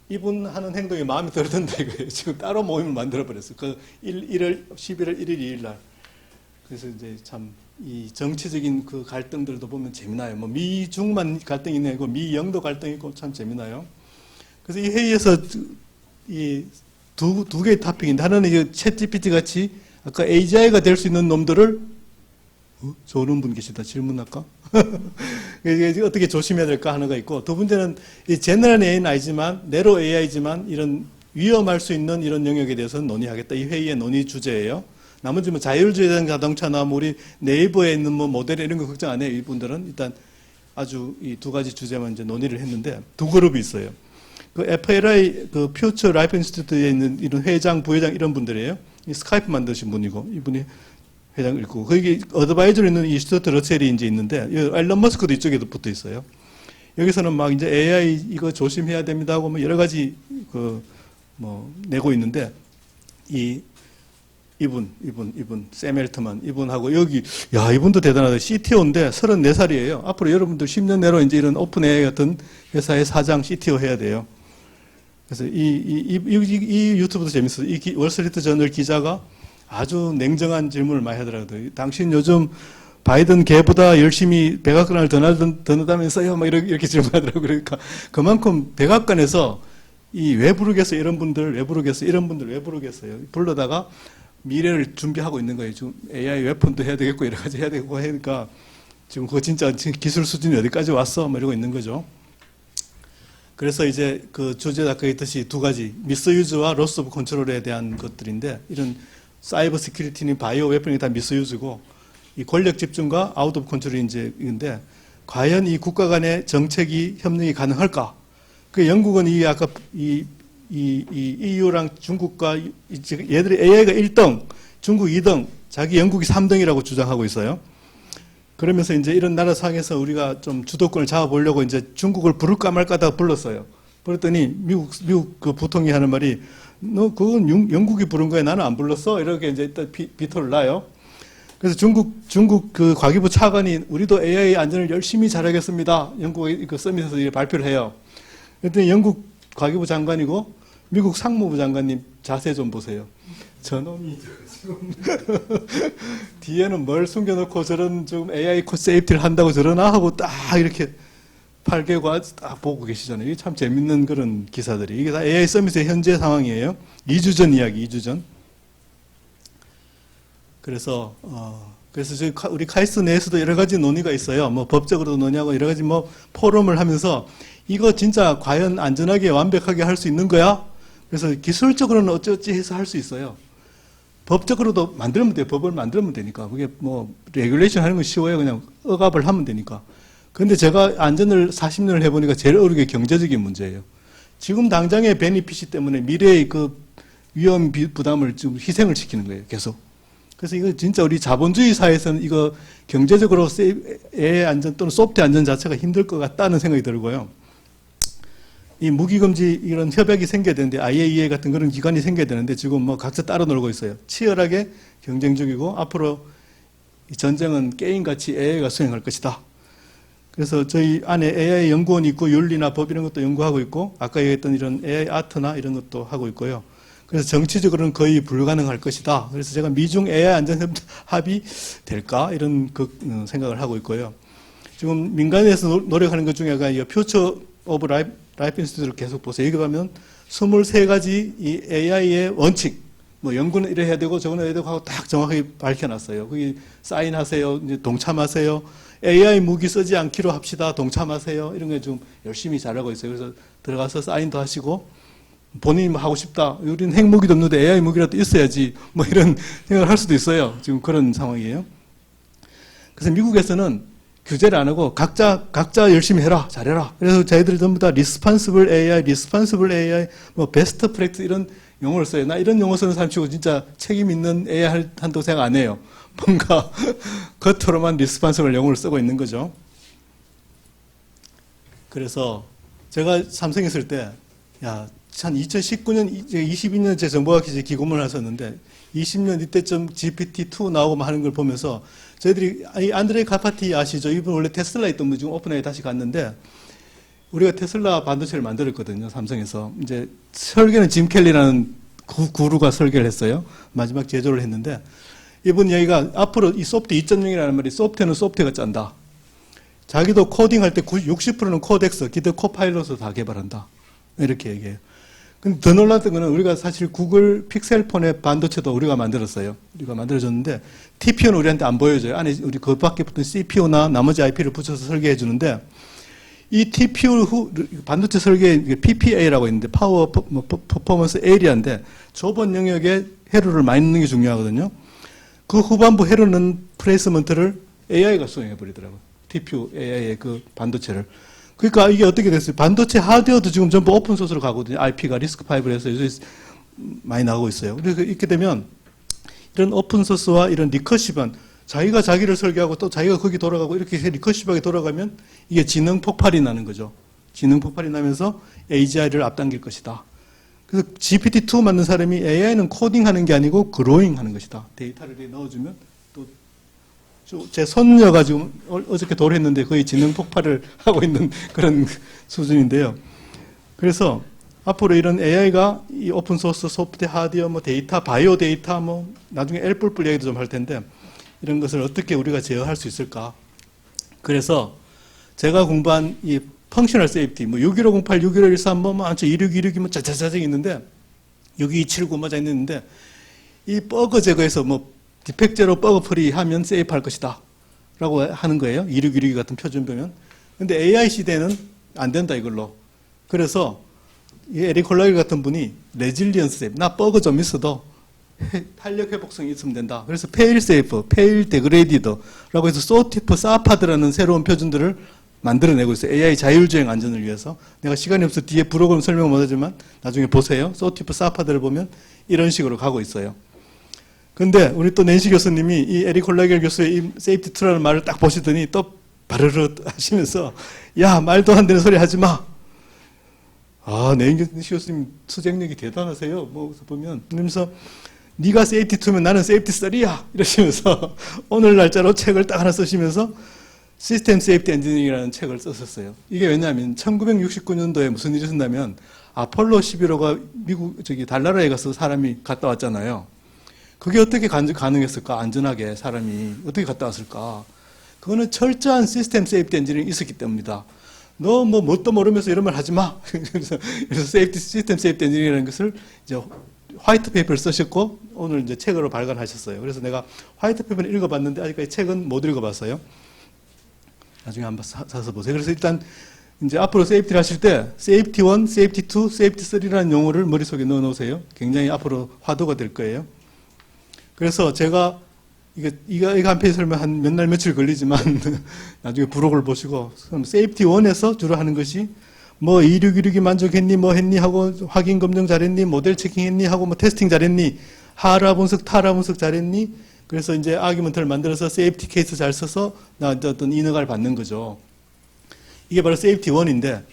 이분 하는 행동이 마음에 들던다 이거예요. 지금 따로 모임을 만들어버렸어요. 그 11월 1일, 2일 날. 그래서 이제 참 이 정치적인 그 갈등들도 보면 재미나요. 뭐 미중만 갈등이 있고 미영도 갈등이 있고 참 재미나요. 그래서 이 회의에서 이 두 개의 토픽인데 하나는 이 챗GPT 같이 아까 AGI가 될 수 있는 놈들을 좋은 분 계시다. 질문할까? 어떻게 조심해야 될까 하는 거 있고 두 번째는 이 제너럴 AI는 아니지만 내로 AI지만 이런 위험할 수 있는 이런 영역에 대해서는 논의하겠다. 이 회의의 논의 주제예요. 나머지 뭐 자율주행 자동차나 뭐 우리 네이버에 있는 뭐 모델 이런 거 걱정 안 해요. 이분들은 일단 아주 이 두 가지 주제만 이제 논의를 했는데 두 그룹이 있어요. 그 FLI 그 퓨처 라이프 인스티튜트에 있는 이런 회장, 부회장 이런 분들이에요. 이 스카이프 만드신 분이고 이분이 회장 있고 거기 어드바이저로 있는 이 스튜어트 러셀이 이제 있는데 앨런 머스크도 이쪽에도 붙어 있어요. 여기서는 막 이제 AI 이거 조심해야 됩니다 하고 뭐 여러 가지 그 뭐 내고 있는데 이분 샘 앨트만 이분하고 여기 야 이분도 대단하다. CTO인데 34살이에요. 앞으로 여러분들 10년 내로 이제 이런 오픈 AI 같은 회사의 사장 CTO 해야 돼요. 그래서 이 유튜브도 재밌어요. 이 월스트리트 저널 기자가 아주 냉정한 질문을 많이 하더라고요. 당신 요즘 바이든 걔보다 열심히 백악관을 더 넣는다면서요? 막 이렇게 질문하더라고요. 그러니까 그만큼 백악관에서 왜 부르겠어요? 이런 분들 왜 부르겠어요? 이런 분들 왜 부르겠어요? 불러다가 미래를 준비하고 있는 거예요. 지금 AI 웨폰도 해야 되겠고 여러 가지 해야 되고 하니까 지금 그거 진짜 기술 수준이 어디까지 왔어? 뭐 이러고 있는 거죠. 그래서 이제 그 주제 아까 했듯이 두 가지 미스유즈와 로스 오브 컨트롤에 대한 것들인데 이런 사이버 시큐리티는 바이오 웨폰이 다 미스유즈고 이 권력 집중과 아웃 오브 컨트롤이 이제 있는데 과연 이 국가 간의 정책이 협력이 가능할까? 그 영국은 이 아까 이 EU랑 중국과 얘들이 AI가 1등, 중국 2등, 자기 영국이 3등이라고 주장하고 있어요. 그러면서 이제 이런 나라 상에서 우리가 좀 주도권을 잡아보려고 이제 중국을 부를까 말까 하다가 불렀어요. 그랬더니 미국 그 부통령이 하는 말이 너 그건 영국이 부른 거야. 나는 안 불렀어. 이렇게 이제 일단 비토를 놔요. 그래서 중국 그 과기부 차관이 우리도 AI 안전을 열심히 잘하겠습니다. 영국의 그 서밋에서 발표를 해요. 그랬더니 영국 과기부 장관이고 미국 상무부 장관님 자세 좀 보세요. 저놈이 지금 뒤에는 뭘 숨겨놓고 저런 좀 AI 코 세이프티를 한다고 저러나 하고 딱 이렇게 팔개과 딱 보고 계시잖아요. 이게 참 재밌는 그런 기사들이. 이게 다 AI 서밋의 현재 상황이에요. 2주 전 이야기, 2주 전. 그래서 저희 우리 카이스트 내에서도 여러 가지 논의가 있어요. 뭐 법적으로도 논의하고 여러 가지 뭐 포럼을 하면서 이거 진짜 과연 안전하게 완벽하게 할 수 있는 거야? 그래서 기술적으로는 어찌어찌 해서 할 수 있어요. 법적으로도 만들면 돼요. 법을 만들면 되니까. 그게 뭐 레귤레이션 하는 건 쉬워요. 그냥 억압을 하면 되니까. 그런데 제가 안전을 40년을 해보니까 제일 어려운 게 경제적인 문제예요. 지금 당장의 베니핏이 때문에 미래의 그 위험 부담을 지금 희생을 시키는 거예요. 계속. 그래서 이거 진짜 우리 자본주의 사회에서는 이거 경제적으로 AI 안전 또는 소프트 안전 자체가 힘들 것 같다는 생각이 들고요. 이 무기금지 이런 협약이 생겨야 되는데 IAEA 같은 그런 기관이 생겨야 되는데 지금 뭐 각자 따로 놀고 있어요. 치열하게 경쟁 중이고 앞으로 이 전쟁은 게임같이 AI가 수행할 것이다. 그래서 저희 안에 AI 연구원이 있고 윤리나 법 이런 것도 연구하고 있고 아까 얘기했던 이런 AI 아트나 이런 것도 하고 있고요. 그래서 정치적으로는 거의 불가능할 것이다. 그래서 제가 미중 AI 안전 합의 될까 이런 생각을 하고 있고요. 지금 민간에서 노력하는 것 중에 퓨처 오브 라이프 인스티튜트를 계속 보세요. 여기 보면 23가지 이 AI의 원칙, 뭐 연구는 이래 해야 되고 저거는 해야 되고 하고 딱 정확하게 밝혀놨어요. 거기 사인하세요. 이제 동참하세요. AI 무기 쓰지 않기로 합시다. 동참하세요. 이런 게 좀 열심히 잘하고 있어요. 그래서 들어가서 사인도 하시고 본인이 뭐 하고 싶다. 우리는 핵무기도 없는데 AI 무기라도 있어야지. 뭐 이런 생각을 할 수도 있어요. 지금 그런 상황이에요. 그래서 미국에서는 규제를 안 하고 각자 열심히 해라. 잘해라. 그래서 저희들 전부 다 리스판스블 AI, 뭐 베스트 프랙티스 이런 용어를 써요. 나 이런 용어 쓰는 사람 치고 진짜 책임 있는 AI 한다고 생각 안 해요. 뭔가 겉으로만 리스판스블 용어를 쓰고 있는 거죠. 그래서 제가 삼성에 있을 때, 야, 한 2019년, 22년째 정보학기지 기고문을 하셨는데, 20년 이때쯤 GPT-2 나오고 하는 걸 보면서, 저희들이, 이 안드레 카파티 아시죠? 이분 원래 테슬라 있던 분 지금 오픈AI 다시 갔는데, 우리가 테슬라 반도체를 만들었거든요, 삼성에서. 이제 설계는 짐 켈리라는 구루가 설계를 했어요. 마지막 제조를 했는데, 이분 얘기가 앞으로 이 소프트 2.0이라는 말이 소프트웨어는 소프트웨어가 짠다. 자기도 코딩할 때 60%는 코덱스, 기드 코파일럿을 다 개발한다. 이렇게 얘기해요. 근데 더 놀랐던 거는 우리가 사실 구글 픽셀폰의 반도체도 우리가 만들었어요. 우리가 만들어줬는데 TPU는 우리한테 안 보여줘요. 안에 우리 그 밖에 붙은 CPU나 나머지 IP를 붙여서 설계해 주는데 이 TPU 반도체 설계 PPA라고 있는데 파워 퍼포먼스 에리아인데 좁은 영역에 회로를 많이 넣는 게 중요하거든요. 그 후반부 회로 넣는 플레이스먼트를 AI가 수행해 버리더라고요. TPU AI의 그 반도체를. 그러니까 이게 어떻게 됐어요? 반도체 하드웨어도 지금 전부 오픈소스로 가거든요. IP가 리스크5로 해서 요새 많이 나오고 있어요. 그래서 이렇게 되면 이런 오픈소스와 이런 리커시브한 자기가 자기를 설계하고 또 자기가 거기 돌아가고 이렇게 리커시브하게 돌아가면 이게 지능 폭발이 나는 거죠. 지능 폭발이 나면서 AGI를 앞당길 것이다. 그래서 GPT-2 만든 사람이 AI는 코딩하는 게 아니고 그로잉 하는 것이다. 데이터를 넣어주면 또 제 손녀가 지금 어저께 도래했는데 거의 지능 폭발을 하고 있는 그런 수준인데요. 그래서 앞으로 이런 AI가 이 오픈소스, 소프트, 하드웨어, 뭐 데이터, 바이오 데이터, 뭐 나중에 L뿔뿔 얘기도 좀 할 텐데 이런 것을 어떻게 우리가 제어할 수 있을까? 그래서 제가 공부한 이 펑셔널 세이프티, 뭐 61508, 61513, 뭐 2626이 뭐 자자자자 있는데 6279 뭐 자 있는데 이 버그 제거해서 뭐 디펙 제로 버그 프리 하면 세이프할 것이다 라고 하는 거예요. 2616 같은 표준표면. 근데 AI 시대는 안 된다 이걸로. 그래서 이 에릭 홀라일 같은 분이 레질리언스 세이프, 나 버그 좀 있어도 탄력 회복성이 있으면 된다. 그래서 페일 세이프, 페일 데그레이디드 라고 해서 소티프, 사파드라는 새로운 표준들을 만들어내고 있어요. AI 자율주행 안전을 위해서. 내가 시간이 없어 뒤에 프로그램 설명 못하지만 나중에 보세요. 소티프, 사파드를 보면 이런 식으로 가고 있어요. 근데 우리 또 낸시 교수님이 이 에릭 홀라겔 교수의 이 세이프티 투라는 말을 딱 보시더니 또 바르르 하시면서 야 말도 안 되는 소리 하지 마. 아 낸시 교수님 수쟁력이 대단하세요. 뭐 보면 그러면서 네가 세이프티 투면 나는 세이프티 3야 이러시면서 오늘 날짜로 책을 딱 하나 쓰시면서 시스템 세이프티 엔지니어링이라는 책을 썼었어요. 이게 왜냐하면 1969년도에 무슨 일이 있었냐면 아폴로 11호가 미국 달나라에 가서 사람이 갔다 왔잖아요. 그게 어떻게 가능했을까? 안전하게 사람이 어떻게 갔다 왔을까? 그거는 철저한 시스템 세이프티 엔지니어링이 있었기 때문이다. 너 뭐 뭣도 모르면서 이런 말 하지 마. 그래서 시스템 세이프티 엔지니어링이라는 것을 이제 화이트 페이퍼를 쓰셨고 오늘 이제 책으로 발간하셨어요. 그래서 내가 화이트 페이퍼를 읽어봤는데 아직까지 책은 못 읽어봤어요. 나중에 한번 사서 보세요. 그래서 일단 이제 앞으로 세이프티를 하실 때 세이프티 1, 세이프티 2, 세이프티 3라는 용어를 머릿속에 넣어 놓으세요. 굉장히 앞으로 화두가 될 거예요. 그래서 제가 이거 한 페이지 설명 한 몇 날 며칠 걸리지만 나중에 부록을 보시고 세이프티 1에서 주로 하는 것이 뭐 2616이 만족했니 뭐 했니 하고 확인 검증 잘했니 모델 체킹했니 하고 뭐 테스팅 잘했니 하라 분석 타라 분석 잘했니 그래서 이제 아규먼트를 만들어서 세이프티 케이스 잘 써서 나한테 어떤 인허가를 받는 거죠. 이게 바로 세이프티 1인데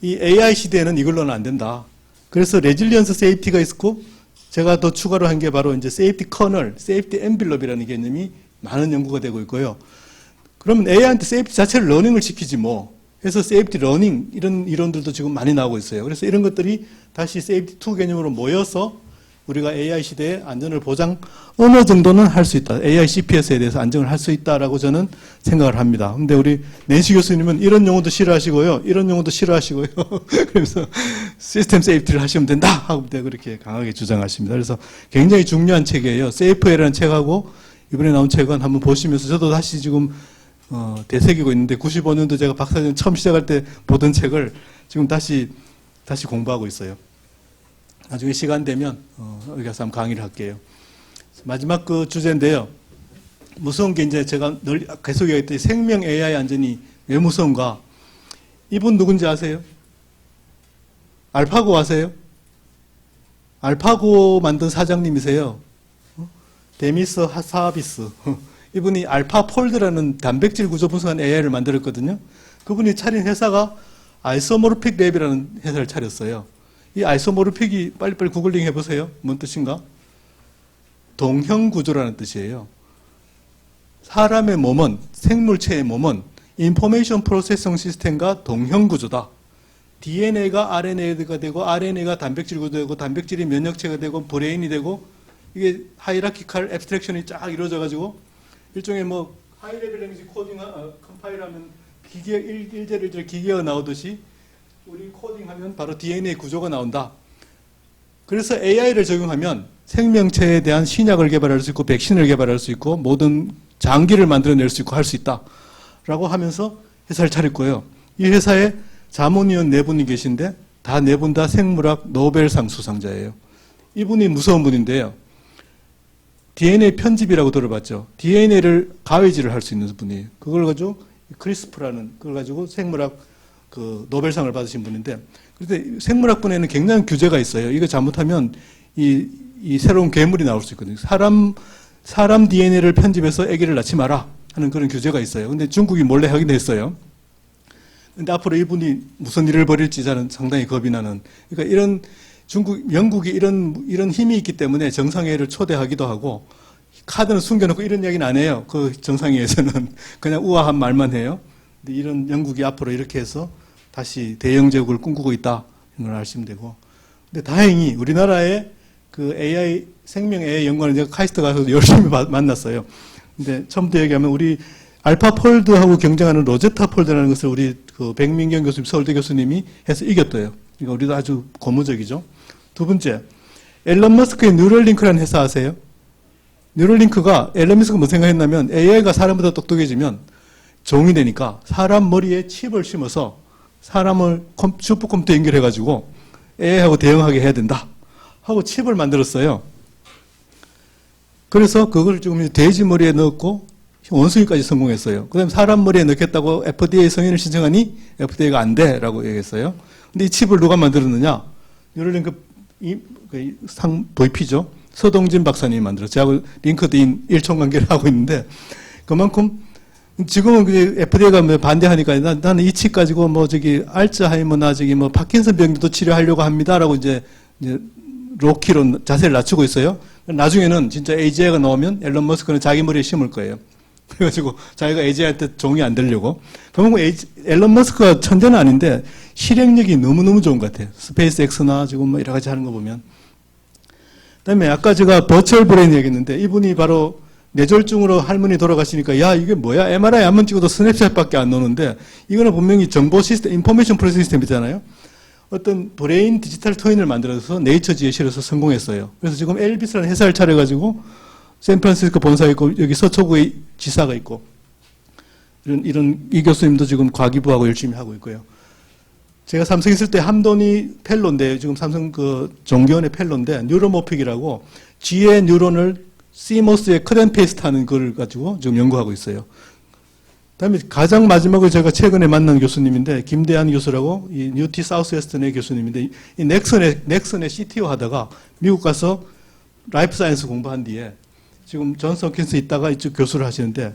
이 AI 시대에는 이걸로는 안 된다. 그래서 레질리언스 세이프티가 있고 제가 더 추가로 한 게 바로 이제 세이프티 커널, 세이프티 엔빌롭이라는 개념이 많은 연구가 되고 있고요. 그러면 AI한테 세이프티 자체를 러닝을 시키지 뭐. 해서 세이프티 러닝 이런 이론들도 지금 많이 나오고 있어요. 그래서 이런 것들이 다시 세이프티 2 개념으로 모여서 우리가 AI 시대에 안전을 보장 어느 정도는 할 수 있다. AI CPS에 대해서 안정을 할 수 있다라고 저는 생각을 합니다. 근데 우리 낸시 교수님은 이런 용어도 싫어하시고요. 이런 용어도 싫어하시고요. 그래서 시스템 세이프티를 하시면 된다 하고 그렇게 강하게 주장하십니다. 그래서 굉장히 중요한 책이에요. 세이프웨이라는 책하고 이번에 나온 책은 한번 보시면서 저도 다시 지금 되새기고 있는데 95년도 제가 박사과정 처음 시작할 때 보던 책을 지금 다시 공부하고 있어요. 나중에 시간 되면 여기 가서 한번 강의를 할게요. 마지막 그 주제인데요. 무서운 게 이제 제가 늘 계속 얘기했더니 생명 AI 안전이 왜 무서운가? 이분 누군지 아세요? 알파고 아세요? 알파고 만든 사장님이세요. 데미스 하사비스. 이분이 알파폴드라는 단백질 구조 분석한 AI를 만들었거든요. 그분이 차린 회사가 아이소모르픽 랩이라는 회사를 차렸어요. 이 아이소모르픽이 빨리빨리 구글링 해보세요. 뭔 뜻인가? 동형구조라는 뜻이에요. 사람의 몸은, 생물체의 몸은 인포메이션 프로세싱 시스템과 동형구조다. DNA가 RNA가 되고 RNA가 단백질 구조되고 단백질이 면역체가 되고 브레인이 되고 이게 하이라키칼 앱스트랙션이 쫙 이루어져가지고 일종의 뭐 하이레벨 랭귀지 코딩 컴파일하면 기계 일제를 기계가 나오듯이 우리 코딩하면 바로 DNA 구조가 나온다. 그래서 AI를 적용하면 생명체에 대한 신약을 개발할 수 있고 백신을 개발할 수 있고 모든 장기를 만들어낼 수 있고 할 수 있다. 라고 하면서 회사를 차렸고요. 이 회사에 자문위원 4분이 계신데 다 4분 다 생물학 노벨상 수상자예요. 이분이 무서운 분인데요. DNA 편집이라고 들어봤죠. DNA를 가위질을 할 수 있는 분이에요. 그걸 가지고 크리스프라는 그걸 가지고 생물학 그 노벨상을 받으신 분인데, 그런데 생물학분에는 굉장한 규제가 있어요. 이거 잘못하면 이 새로운 괴물이 나올 수 있거든요. 사람 DNA를 편집해서 아기를 낳지 마라 하는 그런 규제가 있어요. 근데 중국이 몰래 하긴 했어요. 근데 앞으로 이분이 무슨 일을 벌일지 저는 상당히 겁이 나는. 그러니까 이런 영국이 이런 힘이 있기 때문에 정상회의를 초대하기도 하고 카드는 숨겨놓고 이런 이야기는 안 해요. 그 정상회의에서는 그냥 우아한 말만 해요. 근데 이런 영국이 앞으로 이렇게 해서 다시 대영 제국을 꿈꾸고 있다 이런 걸 아시면 되고. 근데 다행히 우리나라의 그 AI 생명 AI 연구하는 제가 카이스트 가서 열심히 만났어요. 근데 처음부터 얘기하면 우리 알파폴드하고 경쟁하는 로제타폴드라는 것을 우리 그 백민경 교수님, 서울대 교수님이 해서 이겼대요. 그러니까 우리도 아주 고무적이죠. 두 번째, 앨런 머스크의 뉴럴링크라는 회사 아세요? 뉴럴링크가 앨런 머스크가 뭐 생각했냐면 AI가 사람보다 똑똑해지면 종이 되니까 사람 머리에 칩을 심어서 사람을 슈퍼컴퓨터 연결해가지고 AI하고 대응하게 해야 된다 하고 칩을 만들었어요. 그래서 그걸 지금 돼지 머리에 넣었고 원숭이까지 성공했어요. 그 다음에 사람 머리에 넣겠다고 FDA 승인을 신청하니 FDA가 안 돼라고 얘기했어요. 근데 이 칩을 누가 만들었느냐? 뉴럴링크 VP죠. 서동진 박사님이 만들었어요. 저하고 링크드인 일총관계를 하고 있는데 그만큼 지금은 FDA가 반대하니까 나는 이 칩 가지고 알츠하이머나 파킨슨 병도 치료하려고 합니다라고 이제 로키로 자세를 낮추고 있어요. 나중에는 진짜 AGI가 나오면 앨런 머스크는 자기 머리에 심을 거예요. 그래가지고 자기가 AGI한테 종이 안 되려고. 그러면 앨런 머스크가 천재는 아닌데 실행력이 너무너무 좋은 것 같아요. 스페이스X나 지금 여러 가지 하는 거 보면. 그다음에 아까 제가 버추얼 브레인 얘기했는데 이분이 바로 뇌졸중으로 할머니 돌아가시니까 야 이게 뭐야? MRI 한번 찍어도 스냅샷밖에 안 나오는데 이거는 분명히 정보 시스템, 인포메이션 프로세싱 시스템이잖아요. 어떤 브레인 디지털 트윈을 만들어서 네이처지에 실어서 성공했어요. 그래서 지금 엘비스라는 회사를 차려가지고 샌프란시스코 본사가 있고 여기 서초구에 지사가 있고 이 교수님도 지금 과기부하고 열심히 하고 있고요. 제가 삼성 있을 때 함돈이 펠로인데 지금 삼성 그 종교원의 펠로인데 뉴로모픽이라고 쥐의 뉴런을 CMOS에 컷앤페이스트 하는 걸 가지고 지금 연구하고 있어요. 그다음에 가장 마지막으로 제가 최근에 만난 교수님인데 김대한 교수라고 이 뉴티 사우스웨스턴의 교수님인데 이 넥슨의 CTO 하다가 미국 가서 라이프 사이언스 공부한 뒤에 지금 존스 홉킨스 있다가 이쪽 교수를 하시는데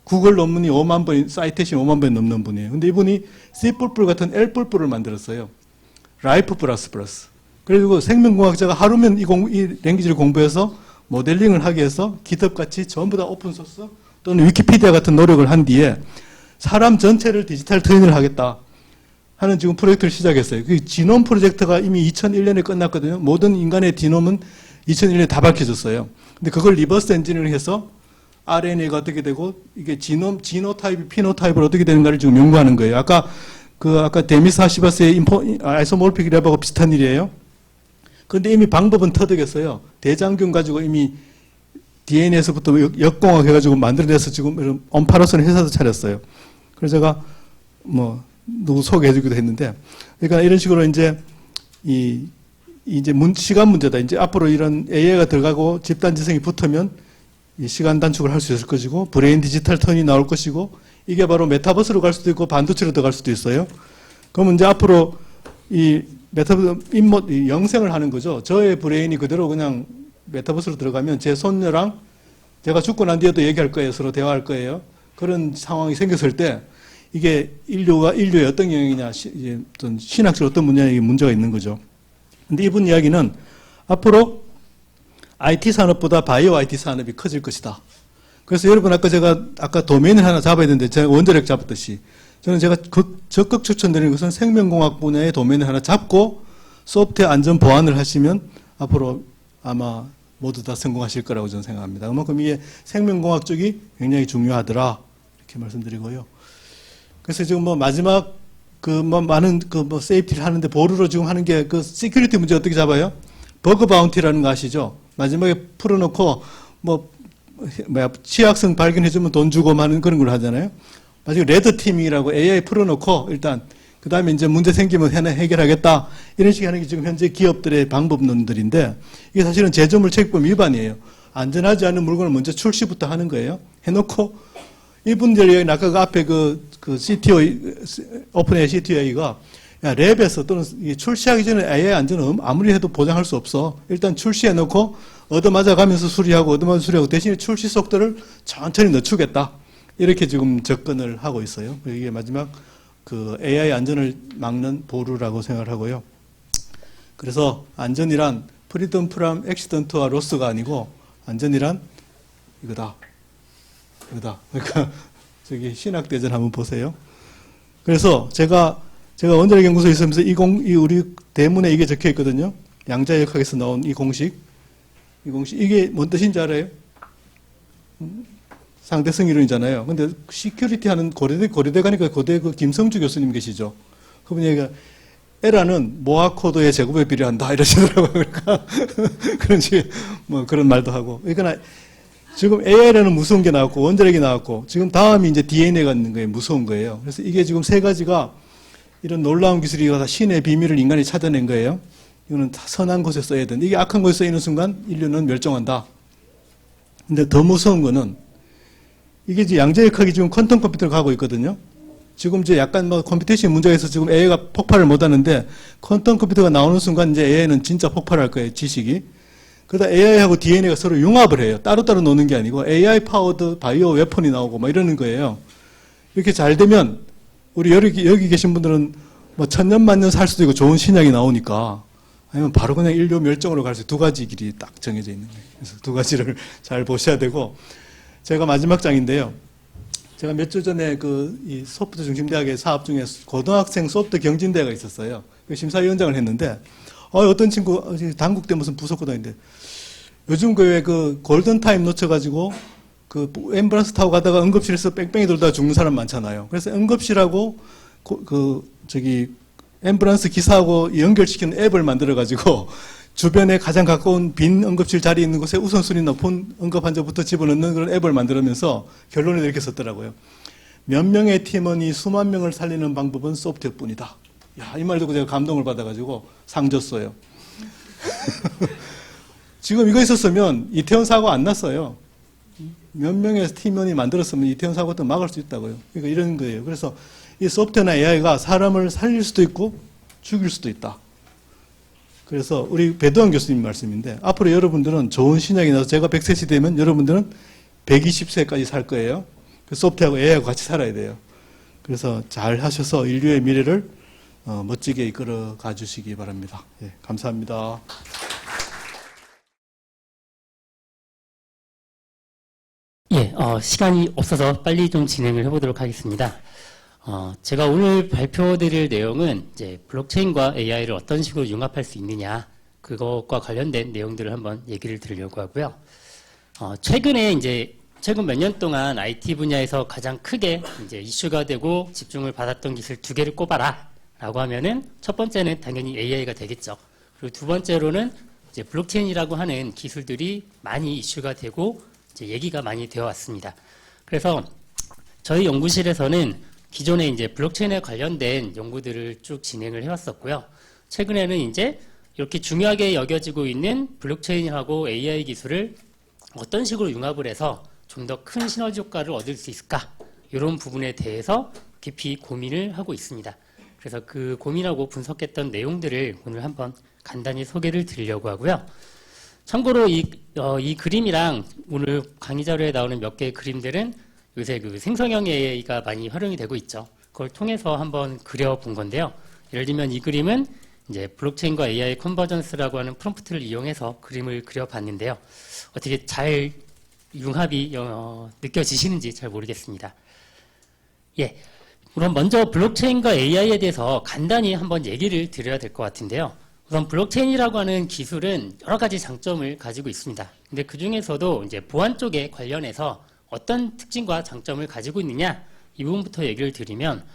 구글 논문이 5만 번, 사이테이션 5만 번 넘는 분이에요. 근데 이분이 C++ 같은 L++를 만들었어요. 라이프 플러스. 그리고 생명공학자가 하루면 이 랭귀지를 공부해서 모델링을 하게 해서 기톱같이 전부 다 오픈소스 또는 위키피디아 같은 노력을 한 뒤에 사람 전체를 디지털 트윈을 하겠다 하는 지금 프로젝트를 시작했어요. 그 지놈 프로젝트가 이미 2001년에 끝났거든요. 모든 인간의 지놈은 2001년에 다 밝혀졌어요. 근데 그걸 리버스 엔지니어링 해서 RNA가 어떻게 되고 이게 지노타입이 피노타입을 어떻게 되는가를 지금 연구하는 거예요. 아까 데미사시바스의 아이소몰픽 랩하고 비슷한 일이에요. 그런데 이미 방법은 터득했어요. 대장균 가지고 이미 DNA에서부터 역공학 해가지고 만들어내서 지금 엄파로스는 회사도 차렸어요. 그래서 제가 누구 소개해주기도 했는데, 그러니까 이런 식으로 이제 이제 시간 문제다. 이제 앞으로 이런 AI가 들어가고 집단지성이 붙으면 이 시간 단축을 할 수 있을 것이고, 브레인 디지털 턴이 나올 것이고, 이게 바로 메타버스로 갈 수도 있고, 반도체로 들어갈 수도 있어요. 그러면 이제 앞으로 이 메타버스, 영생을 하는 거죠. 저의 브레인이 그대로 그냥 메타버스로 들어가면 제 손녀랑 제가 죽고 난 뒤에도 얘기할 거예요. 서로 대화할 거예요. 그런 상황이 생겼을 때, 이게 인류의 어떤 영역이냐, 이제 신학적 어떤 문제가 있는 거죠. 근데 이분 이야기는 앞으로 IT 산업보다 바이오 IT 산업이 커질 것이다. 그래서 여러분 아까 도메인을 하나 잡아야 되는데 제가 원자력 잡았듯이 제가 적극 추천드리는 것은 생명공학 분야의 도메인을 하나 잡고 소프트웨어 안전 보안을 하시면 앞으로 아마 모두 다 성공하실 거라고 저는 생각합니다. 그만큼 이게 생명공학 쪽이 굉장히 중요하더라. 이렇게 말씀드리고요. 그래서 지금 마지막 많은 세이프티를 하는데 보루로 지금 하는 게 시큐리티 문제 어떻게 잡아요? 버그 바운티라는 거 아시죠? 마지막에 풀어놓고 취약성 발견해주면 돈 주고 하는 그런 걸 하잖아요. 마지막에 레드팀이라고 AI 풀어놓고 일단 그 다음에 이제 문제 생기면 해결하겠다. 이런 식의 하는 게 지금 현재 기업들의 방법론들인데 이게 사실은 제조물 책임법 위반이에요. 안전하지 않은 물건을 먼저 출시부터 하는 거예요. 해놓고 이분들 아까 그 앞에 CTO, 오픈AI CTO가 랩에서 또는 출시하기 전에 AI 안전은 아무리 해도 보장할 수 없어. 일단 출시해놓고 얻어맞아가면서 수리하고 대신에 출시 속도를 천천히 늦추겠다. 이렇게 지금 접근을 하고 있어요. 이게 마지막 AI 안전을 막는 보루라고 생각을 하고요. 그래서 안전이란 프리덤 프람 액시던트와 로스가 아니고 안전이란 이거다. 그러니까 저기 신학대전 한번 보세요. 그래서 제가 원자력 연구소에 있으면서 우리 대문에 이게 적혀 있거든요. 양자역학에서 나온 이 공식 이게 뭔 뜻인지 알아요? 상대성 이론이잖아요. 근데 시큐리티 하는 고려대 가니까 고대 김성주 교수님 계시죠. 그분이 얘기가 에라는 모아 코드의 제곱에 비례한다 이러시더라고요. 그러니까 그런 식 그런 말도 하고. 그러니까 지금 AI라는 무서운 게 나왔고 원자력이 나왔고 지금 다음이 이제 DNA가 있는 거예요. 무서운 거예요. 그래서 이게 지금 세 가지가 이런 놀라운 기술이 다 신의 비밀을 인간이 찾아낸 거예요. 이거는 다 선한 곳에 써야 된다. 이게 악한 곳에 쓰이는 순간 인류는 멸종한다. 근데 더 무서운 거는 이게 이제 양자역학이 지금 퀀텀 컴퓨터를 가고 있거든요. 지금 이제 약간 컴퓨테이션 문제가 있어서 지금 AI가 폭발을 못 하는데 퀀텀 컴퓨터가 나오는 순간 이제 AI는 진짜 폭발할 거예요. 지식이. 그러다 AI하고 DNA가 서로 융합을 해요. 따로따로 노는 게 아니고 AI 파워드 바이오 웨폰이 나오고 이러는 거예요. 이렇게 잘 되면 우리 여기 계신 분들은 1000년 만년 살 수도 있고 좋은 신약이 나오니까 아니면 바로 그냥 인류 멸종으로 갈 수 두 가지 길이 딱 정해져 있는 거예요. 그래서 두 가지를 잘 보셔야 되고 제가 마지막 장인데요. 제가 몇 주 전에 이 소프트 중심대학의 사업 중에 고등학생 소프트 경진대회가 있었어요. 심사위원장을 했는데 어떤 친구 단국대 무슨 부속고등인데 요즘 왜 골든타임 놓쳐가지고 앰뷸런스 타고 가다가 응급실에서 뺑뺑이 돌다가 죽는 사람 많잖아요. 그래서 응급실하고 앰뷸런스 기사하고 연결시키는 앱을 만들어가지고 주변에 가장 가까운 빈 응급실 자리에 있는 곳에 우선순위 높은 응급 환자부터 집어넣는 그런 앱을 만들면서 결론을 이렇게 썼더라고요. 몇 명의 팀원이 수만 명을 살리는 방법은 소프트웨어뿐이다. 이 말 듣고 제가 감동을 받아가지고 상 줬어요. 지금 이거 있었으면 이태원 사고 안 났어요. 몇 명의 팀원이 만들었으면 이태원 사고도 막을 수 있다고요. 그러니까 이런 거예요. 그래서 이 소프트웨어나 AI가 사람을 살릴 수도 있고 죽일 수도 있다. 그래서 우리 배도환 교수님 말씀인데 앞으로 여러분들은 좋은 신약이 나서 제가 100세시 되면 여러분들은 120세까지 살 거예요. 소프트웨어하고 AI하고 같이 살아야 돼요. 그래서 잘 하셔서 인류의 미래를 멋지게 이끌어 가주시기 바랍니다. 예, 감사합니다. 예, 시간이 없어서 빨리 좀 진행을 해보도록 하겠습니다. 제가 오늘 발표드릴 내용은 이제 블록체인과 AI를 어떤 식으로 융합할 수 있느냐, 그것과 관련된 내용들을 한번 얘기를 드리려고 하고요. 최근 몇 년 동안 IT 분야에서 가장 크게 이제 이슈가 되고 집중을 받았던 기술 두 개를 꼽아라 라고 하면은 첫 번째는 당연히 AI가 되겠죠. 그리고 두 번째로는 이제 블록체인이라고 하는 기술들이 많이 이슈가 되고 이제 얘기가 많이 되어 왔습니다. 그래서 저희 연구실에서는 기존에 이제 블록체인에 관련된 연구들을 쭉 진행을 해왔었고요. 최근에는 이제 이렇게 중요하게 여겨지고 있는 블록체인하고 AI 기술을 어떤 식으로 융합을 해서 좀 더 큰 시너지 효과를 얻을 수 있을까? 이런 부분에 대해서 깊이 고민을 하고 있습니다. 그래서 그 고민하고 분석했던 내용들을 오늘 한번 간단히 소개를 드리려고 하고요. 참고로 이 그림이랑 오늘 강의 자료에 나오는 몇 개의 그림들은 요새 그 생성형 AI가 많이 활용이 되고 있죠. 그걸 통해서 한번 그려본 건데요. 예를 들면 이 그림은 이제 블록체인과 AI 컨버전스라고 하는 프롬프트를 이용해서 그림을 그려봤는데요. 어떻게 잘 융합이 느껴지시는지 잘 모르겠습니다. 예. 그럼 먼저 블록체인과 AI에 대해서 간단히 한번 얘기를 드려야 될 것 같은데요. 우선 블록체인이라고 하는 기술은 여러 가지 장점을 가지고 있습니다. 근데 그 중에서도 이제 보안 쪽에 관련해서 어떤 특징과 장점을 가지고 있느냐, 이 부분부터 얘기를 드리면,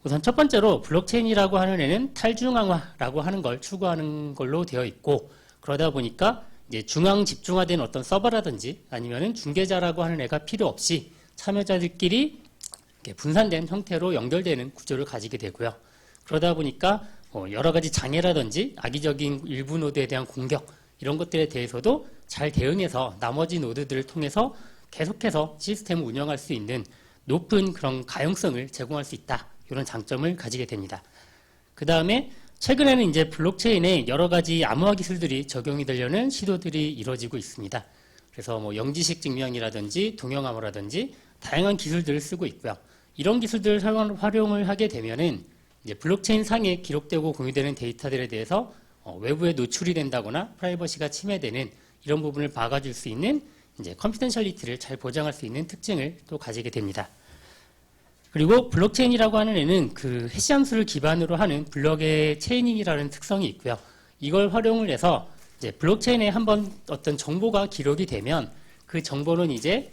우선 첫 번째로 블록체인이라고 하는 애는 탈중앙화라고 하는 걸 추구하는 걸로 되어 있고, 그러다 보니까 이제 중앙 집중화된 어떤 서버라든지 아니면은 중개자라고 하는 애가 필요 없이 참여자들끼리 이렇게 분산된 형태로 연결되는 구조를 가지게 되고요. 그러다 보니까 여러 가지 장애라든지 악의적인 일부 노드에 대한 공격, 이런 것들에 대해서도 잘 대응해서 나머지 노드들을 통해서 계속해서 시스템을 운영할 수 있는 높은 그런 가용성을 제공할 수 있다. 이런 장점을 가지게 됩니다. 그 다음에 최근에는 이제 블록체인에 여러 가지 암호화 기술들이 적용이 되려는 시도들이 이루어지고 있습니다. 그래서 뭐 영지식 증명이라든지 동영암호라든지 다양한 기술들을 쓰고 있고요. 이런 기술들을 활용을 하게 되면은 이제 블록체인 상에 기록되고 공유되는 데이터들에 대해서 외부에 노출이 된다거나 프라이버시가 침해되는 이런 부분을 막아줄 수 있는 이제 컨피덴셜리티를 잘 보장할 수 있는 특징을 또 가지게 됩니다. 그리고 블록체인이라고 하는 애는 그 해시 함수를 기반으로 하는 블록의 체이닝이라는 특성이 있고요. 이걸 활용을 해서 이제 블록체인에 한번 어떤 정보가 기록이 되면 그 정보는 이제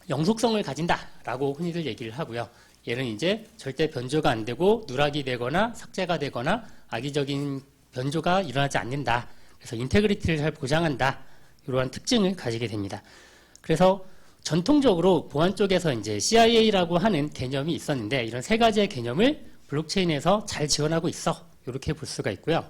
영속성을 가진다라고 흔히들 얘기를 하고요. 얘는 이제 절대 변조가 안 되고 누락이 되거나 삭제가 되거나 악의적인 변조가 일어나지 않는다. 그래서 인테그리티를 잘 보장한다. 이러한 특징을 가지게 됩니다. 그래서 전통적으로 보안 쪽에서 이제 CIA라고 하는 개념이 있었는데 이런 세 가지의 개념을 블록체인에서 잘 지원하고 있어. 이렇게 볼 수가 있고요.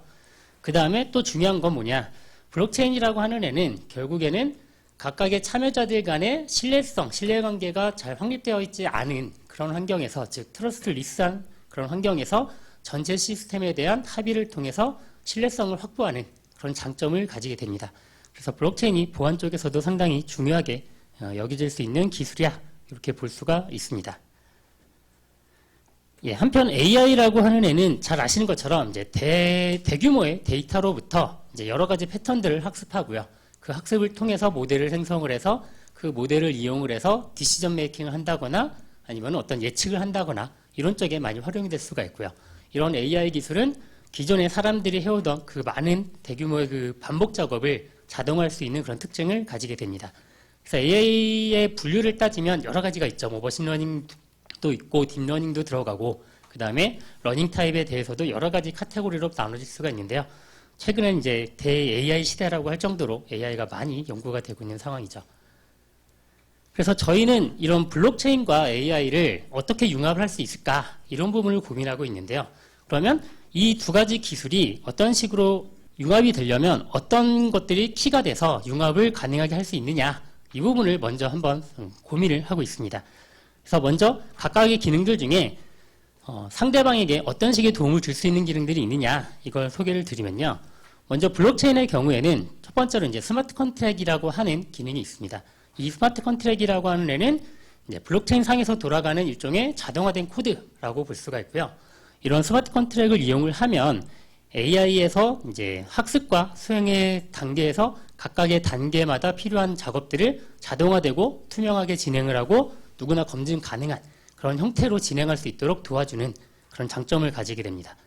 그 다음에 또 중요한 건 뭐냐. 블록체인이라고 하는 애는 결국에는 각각의 참여자들 간의 신뢰성, 신뢰관계가 잘 확립되어 있지 않은 그런 환경에서, 즉 트러스트리스한 그런 환경에서 전체 시스템에 대한 합의를 통해서 신뢰성을 확보하는 그런 장점을 가지게 됩니다. 그래서 블록체인이 보안 쪽에서도 상당히 중요하게 여겨질 수 있는 기술이야. 이렇게 볼 수가 있습니다. 예, 한편 AI라고 하는 애는 잘 아시는 것처럼 이제 대규모의 데이터로부터 이제 여러 가지 패턴들을 학습하고요. 그 학습을 통해서 모델을 생성을 해서 그 모델을 이용을 해서 디시전 메이킹을 한다거나 아니면 어떤 예측을 한다거나 이런 쪽에 많이 활용이 될 수가 있고요. 이런 AI 기술은 기존에 사람들이 해오던 그 많은 대규모의 그 반복 작업을 자동화할 수 있는 그런 특징을 가지게 됩니다. 그래서 AI의 분류를 따지면 여러 가지가 있죠. 뭐 머신러닝도 있고 딥러닝도 들어가고 그 다음에 러닝 타입에 대해서도 여러 가지 카테고리로 나눠질 수가 있는데요. 최근엔 이제 대-AI 시대라고 할 정도로 AI가 많이 연구가 되고 있는 상황이죠. 그래서 저희는 이런 블록체인과 AI를 어떻게 융합을 할 수 있을까 이런 부분을 고민하고 있는데요. 그러면 이 두 가지 기술이 어떤 식으로 융합이 되려면 어떤 것들이 키가 돼서 융합을 가능하게 할 수 있느냐 이 부분을 먼저 한번 고민을 하고 있습니다. 그래서 먼저 각각의 기능들 중에 상대방에게 어떤 식의 도움을 줄 수 있는 기능들이 있느냐 이걸 소개를 드리면요. 먼저 블록체인의 경우에는 첫 번째로 이제 스마트 컨트랙이라고 하는 기능이 있습니다. 이 스마트 컨트랙이라고 하는 애는 이제 블록체인 상에서 돌아가는 일종의 자동화된 코드라고 볼 수가 있고요. 이런 스마트 컨트랙을 이용을 하면 AI에서 이제 학습과 수행의 단계에서 각각의 단계마다 필요한 작업들을 자동화되고 투명하게 진행을 하고 누구나 검증 가능한 그런 형태로 진행할 수 있도록 도와주는 그런 장점을 가지게 됩니다.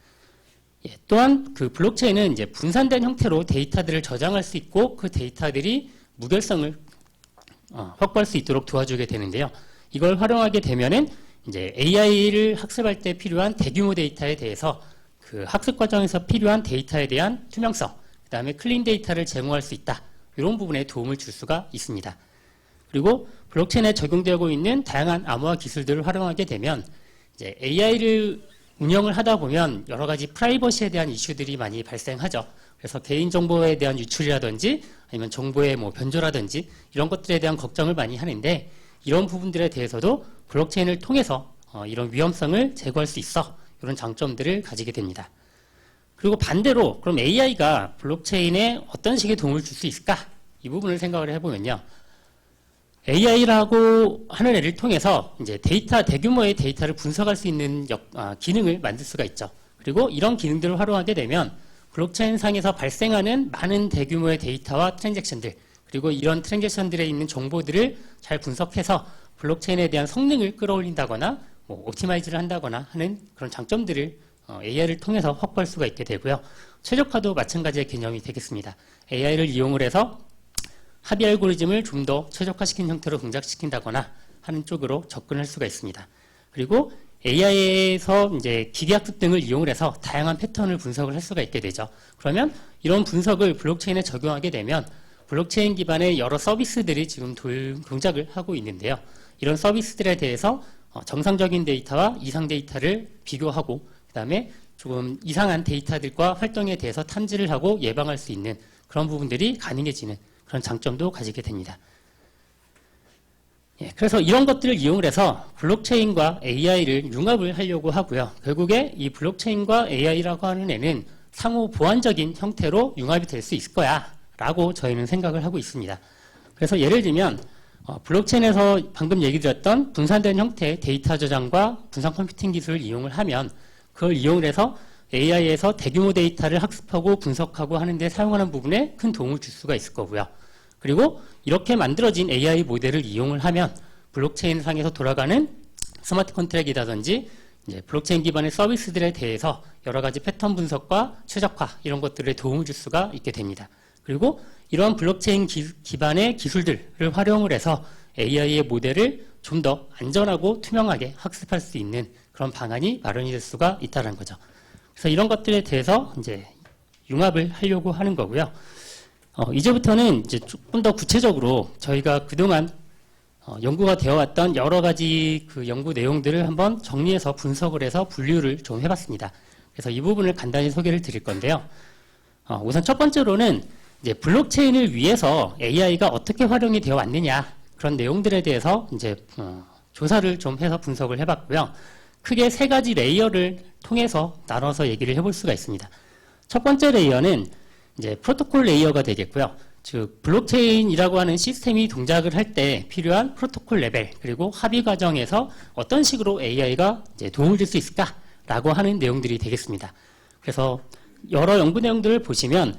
예, 또한 그 블록체인은 이제 분산된 형태로 데이터들을 저장할 수 있고 그 데이터들이 무결성을 확보할 수 있도록 도와주게 되는데요. 이걸 활용하게 되면은 이제 AI를 학습할 때 필요한 대규모 데이터에 대해서 그 학습 과정에서 필요한 데이터에 대한 투명성, 그 다음에 클린 데이터를 제공할 수 있다. 이런 부분에 도움을 줄 수가 있습니다. 그리고 블록체인에 적용되고 있는 다양한 암호화 기술들을 활용하게 되면 이제 AI를 운영을 하다 보면 여러 가지 프라이버시에 대한 이슈들이 많이 발생하죠. 그래서 개인정보에 대한 유출이라든지 아니면 정보의 뭐 변조라든지 이런 것들에 대한 걱정을 많이 하는데 이런 부분들에 대해서도 블록체인을 통해서 이런 위험성을 제거할 수 있어. 이런 장점들을 가지게 됩니다. 그리고 반대로 그럼 AI가 블록체인에 어떤 식의 도움을 줄 수 있을까? 이 부분을 생각을 해보면요. AI라고 하는 애를 통해서 이제 대규모의 데이터를 분석할 수 있는 기능을 만들 수가 있죠. 그리고 이런 기능들을 활용하게 되면 블록체인 상에서 발생하는 많은 대규모의 데이터와 트랜잭션들, 그리고 이런 트랜잭션들에 있는 정보들을 잘 분석해서 블록체인에 대한 성능을 끌어올린다거나 뭐 옵티마이즈를 한다거나 하는 그런 장점들을 AI를 통해서 확보할 수가 있게 되고요. 최적화도 마찬가지의 개념이 되겠습니다. AI를 이용을 해서 합의 알고리즘을 좀 더 최적화시킨 형태로 동작시킨다거나 하는 쪽으로 접근할 수가 있습니다. 그리고 AI에서 이제 기계학습 등을 이용을 해서 다양한 패턴을 분석을 할 수가 있게 되죠. 그러면 이런 분석을 블록체인에 적용하게 되면 블록체인 기반의 여러 서비스들이 지금 동작을 하고 있는데요. 이런 서비스들에 대해서 정상적인 데이터와 이상 데이터를 비교하고 그다음에 조금 이상한 데이터들과 활동에 대해서 탐지를 하고 예방할 수 있는 그런 부분들이 가능해지는 그런 장점도 가지게 됩니다. 예, 그래서 이런 것들을 이용을 해서 블록체인과 AI를 융합을 하려고 하고요. 결국에 이 블록체인과 AI라고 하는 애는 상호 보완적인 형태로 융합이 될 수 있을 거야 라고 저희는 생각을 하고 있습니다. 그래서 예를 들면 블록체인에서 방금 얘기 드렸던 분산된 형태의 데이터 저장과 분산 컴퓨팅 기술을 이용을 하면 그걸 이용을 해서 AI에서 대규모 데이터를 학습하고 분석하고 하는 데 사용하는 부분에 큰 도움을 줄 수가 있을 거고요. 그리고 이렇게 만들어진 AI 모델을 이용을 하면 블록체인 상에서 돌아가는 스마트 컨트랙이라든지 이제 블록체인 기반의 서비스들에 대해서 여러 가지 패턴 분석과 최적화 이런 것들에 도움을 줄 수가 있게 됩니다. 그리고 이러한 블록체인 기반의 기술들을 활용을 해서 AI의 모델을 좀 더 안전하고 투명하게 학습할 수 있는 그런 방안이 마련이 될 수가 있다는 거죠. 그래서 이런 것들에 대해서 이제 융합을 하려고 하는 거고요. 이제부터는 이제 조금 더 구체적으로 저희가 그동안 연구가 되어 왔던 여러 가지 그 연구 내용들을 한번 정리해서 분석을 해서 분류를 좀 해봤습니다. 그래서 이 부분을 간단히 소개를 드릴 건데요. 우선 첫 번째로는 이제 블록체인을 위해서 AI가 어떻게 활용이 되어 왔느냐 그런 내용들에 대해서 이제 조사를 좀 해서 분석을 해봤고요. 크게 세 가지 레이어를 통해서 나눠서 얘기를 해볼 수가 있습니다. 첫 번째 레이어는 이제 프로토콜 레이어가 되겠고요. 즉 블록체인이라고 하는 시스템이 동작을 할 때 필요한 프로토콜 레벨 그리고 합의 과정에서 어떤 식으로 AI가 이제 도움을 줄 수 있을까라고 하는 내용들이 되겠습니다. 그래서 여러 연구 내용들을 보시면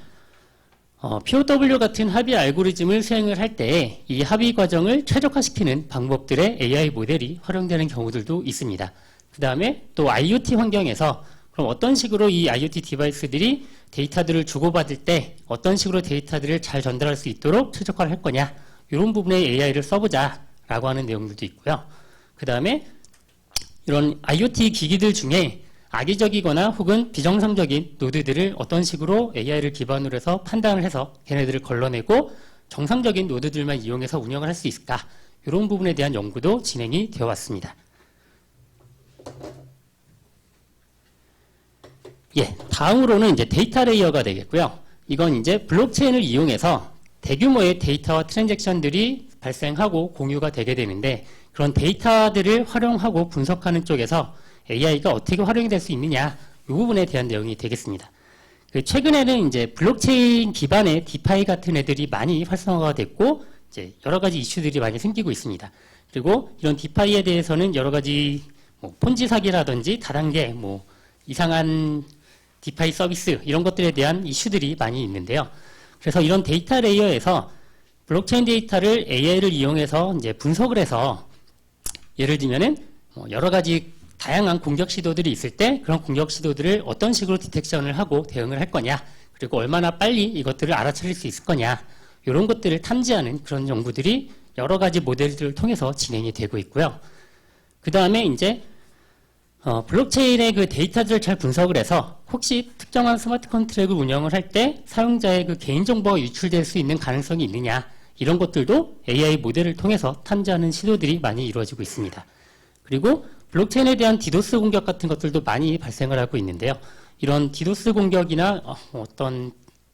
POW 같은 합의 알고리즘을 수행을 할 때 이 합의 과정을 최적화시키는 방법들의 AI 모델이 활용되는 경우들도 있습니다. 그 다음에 또 IoT 환경에서 그럼 어떤 식으로 이 IoT 디바이스들이 데이터들을 주고받을 때 어떤 식으로 데이터들을 잘 전달할 수 있도록 최적화를 할 거냐 이런 부분에 AI를 써보자라고 하는 내용들도 있고요. 그 다음에 이런 IoT 기기들 중에 악의적이거나 혹은 비정상적인 노드들을 어떤 식으로 AI를 기반으로 해서 판단을 해서 걔네들을 걸러내고 정상적인 노드들만 이용해서 운영을 할 수 있을까 이런 부분에 대한 연구도 진행이 되어 왔습니다. 예, 다음으로는 이제 데이터 레이어가 되겠고요. 이건 이제 블록체인을 이용해서 대규모의 데이터와 트랜잭션들이 발생하고 공유가 되게 되는데 그런 데이터들을 활용하고 분석하는 쪽에서 AI가 어떻게 활용이 될 수 있느냐 이 부분에 대한 내용이 되겠습니다. 최근에는 이제 블록체인 기반의 디파이 같은 애들이 많이 활성화가 됐고 이제 여러 가지 이슈들이 많이 생기고 있습니다. 그리고 이런 디파이에 대해서는 여러 가지 뭐 폰지 사기라든지 다단계 뭐 이상한 디파이 서비스 이런 것들에 대한 이슈들이 많이 있는데요. 그래서 이런 데이터 레이어에서 블록체인 데이터를 AI를 이용해서 이제 분석을 해서 예를 들면은 여러 가지 다양한 공격 시도들이 있을 때 그런 공격 시도들을 어떤 식으로 디텍션을 하고 대응을 할 거냐, 그리고 얼마나 빨리 이것들을 알아차릴 수 있을 거냐, 이런 것들을 탐지하는 그런 연구들이 여러 가지 모델들을 통해서 진행이 되고 있고요. 그 다음에 이제 블록체인의 그 데이터들을 잘 분석을 해서 혹시 특정한 스마트 컨트랙을 운영을 할 때 사용자의 그 개인정보가 유출될 수 있는 가능성이 있느냐, 이런 것들도 AI 모델을 통해서 탐지하는 시도들이 많이 이루어지고 있습니다. 그리고 블록체인에 대한 디도스 공격 같은 것들도 많이 발생을 하고 있는데요. 이런 디도스 공격이나 어떤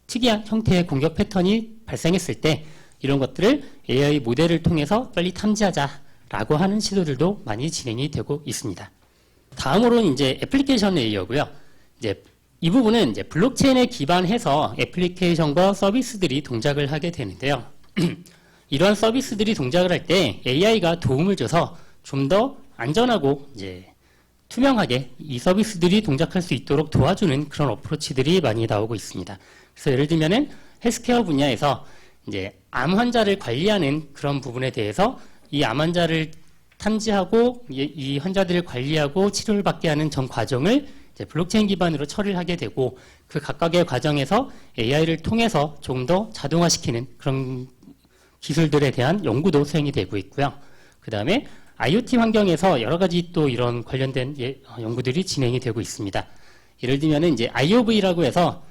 특이한 형태의 공격 패턴이 발생했을 때 이런 것들을 AI 모델을 통해서 빨리 탐지하자라고 하는 시도들도 많이 진행이 되고 있습니다. 다음으로는 이제 애플리케이션 레이어고요. 이제 이 부분은 이제 블록체인에 기반해서 애플리케이션과 서비스들이 동작을 하게 되는데요. 이러한 서비스들이 동작을 할 때 AI가 도움을 줘서 좀 더 안전하고 이제 투명하게 이 서비스들이 동작할 수 있도록 도와주는 그런 어프로치들이 많이 나오고 있습니다. 그래서 예를 들면은 헬스케어 분야에서 이제 암 환자를 관리하는 그런 부분에 대해서 이 암 환자를 탐지하고 이 환자들을 관리하고 치료를 받게 하는 전 과정을 이제 블록체인 기반으로 처리를 하게 되고, 그 각각의 과정에서 AI를 통해서 조금 더 자동화시키는 그런 기술들에 대한 연구도 수행이 되고 있고요. 그 다음에 IoT 환경에서 여러 가지 또 이런 관련된 연구들이 진행이 되고 있습니다. 예를 들면은 이제 IOV라고 해서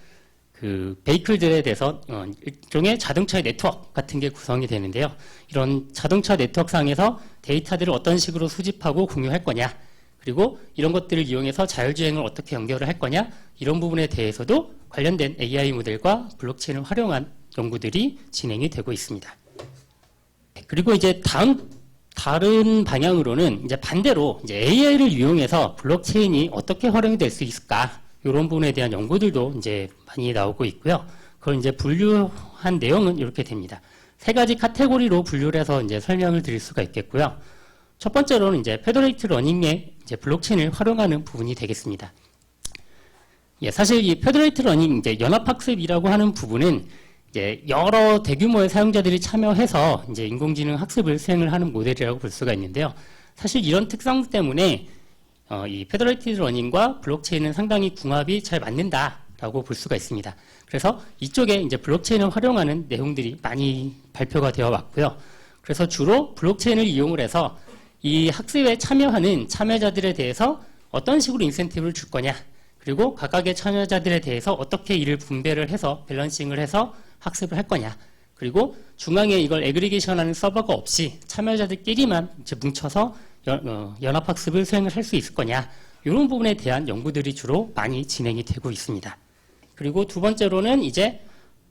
그 베이클들에 대해서 일종의 자동차의 네트워크 같은 게 구성이 되는데요. 이런 자동차 네트워크상에서 데이터들을 어떤 식으로 수집하고 공유할 거냐, 그리고 이런 것들을 이용해서 자율주행을 어떻게 연결을 할 거냐, 이런 부분에 대해서도 관련된 AI 모델과 블록체인을 활용한 연구들이 진행이 되고 있습니다. 그리고 이제 다른 방향으로는 이제 반대로 이제 AI를 이용해서 블록체인이 어떻게 활용이 될 수 있을까, 이런 부분에 대한 연구들도 이제 많이 나오고 있고요. 그걸 이제 분류한 내용은 이렇게 됩니다. 세 가지 카테고리로 분류를 해서 이제 설명을 드릴 수가 있겠고요. 첫 번째로는 이제 페더레이트 러닝에 이제 블록체인을 활용하는 부분이 되겠습니다. 예, 사실 이 페더레이트 러닝, 이제 연합학습이라고 하는 부분은 이제 여러 대규모의 사용자들이 참여해서 이제 인공지능 학습을 수행을 하는 모델이라고 볼 수가 있는데요. 사실 이런 특성 때문에 이 페더레이트 러닝과 블록체인은 상당히 궁합이 잘 맞는다라고 볼 수가 있습니다. 그래서 이쪽에 이제 블록체인을 활용하는 내용들이 많이 발표가 되어 왔고요. 그래서 주로 블록체인을 이용을 해서 이 학습에 참여하는 참여자들에 대해서 어떤 식으로 인센티브를 줄 거냐, 그리고 각각의 참여자들에 대해서 어떻게 이를 분배를 해서 밸런싱을 해서 학습을 할 거냐, 그리고 중앙에 이걸 애그리게이션하는 서버가 없이 참여자들끼리만 이제 뭉쳐서 연합학습을 수행을 할 수 있을 거냐, 이런 부분에 대한 연구들이 주로 많이 진행이 되고 있습니다. 그리고 두 번째로는 이제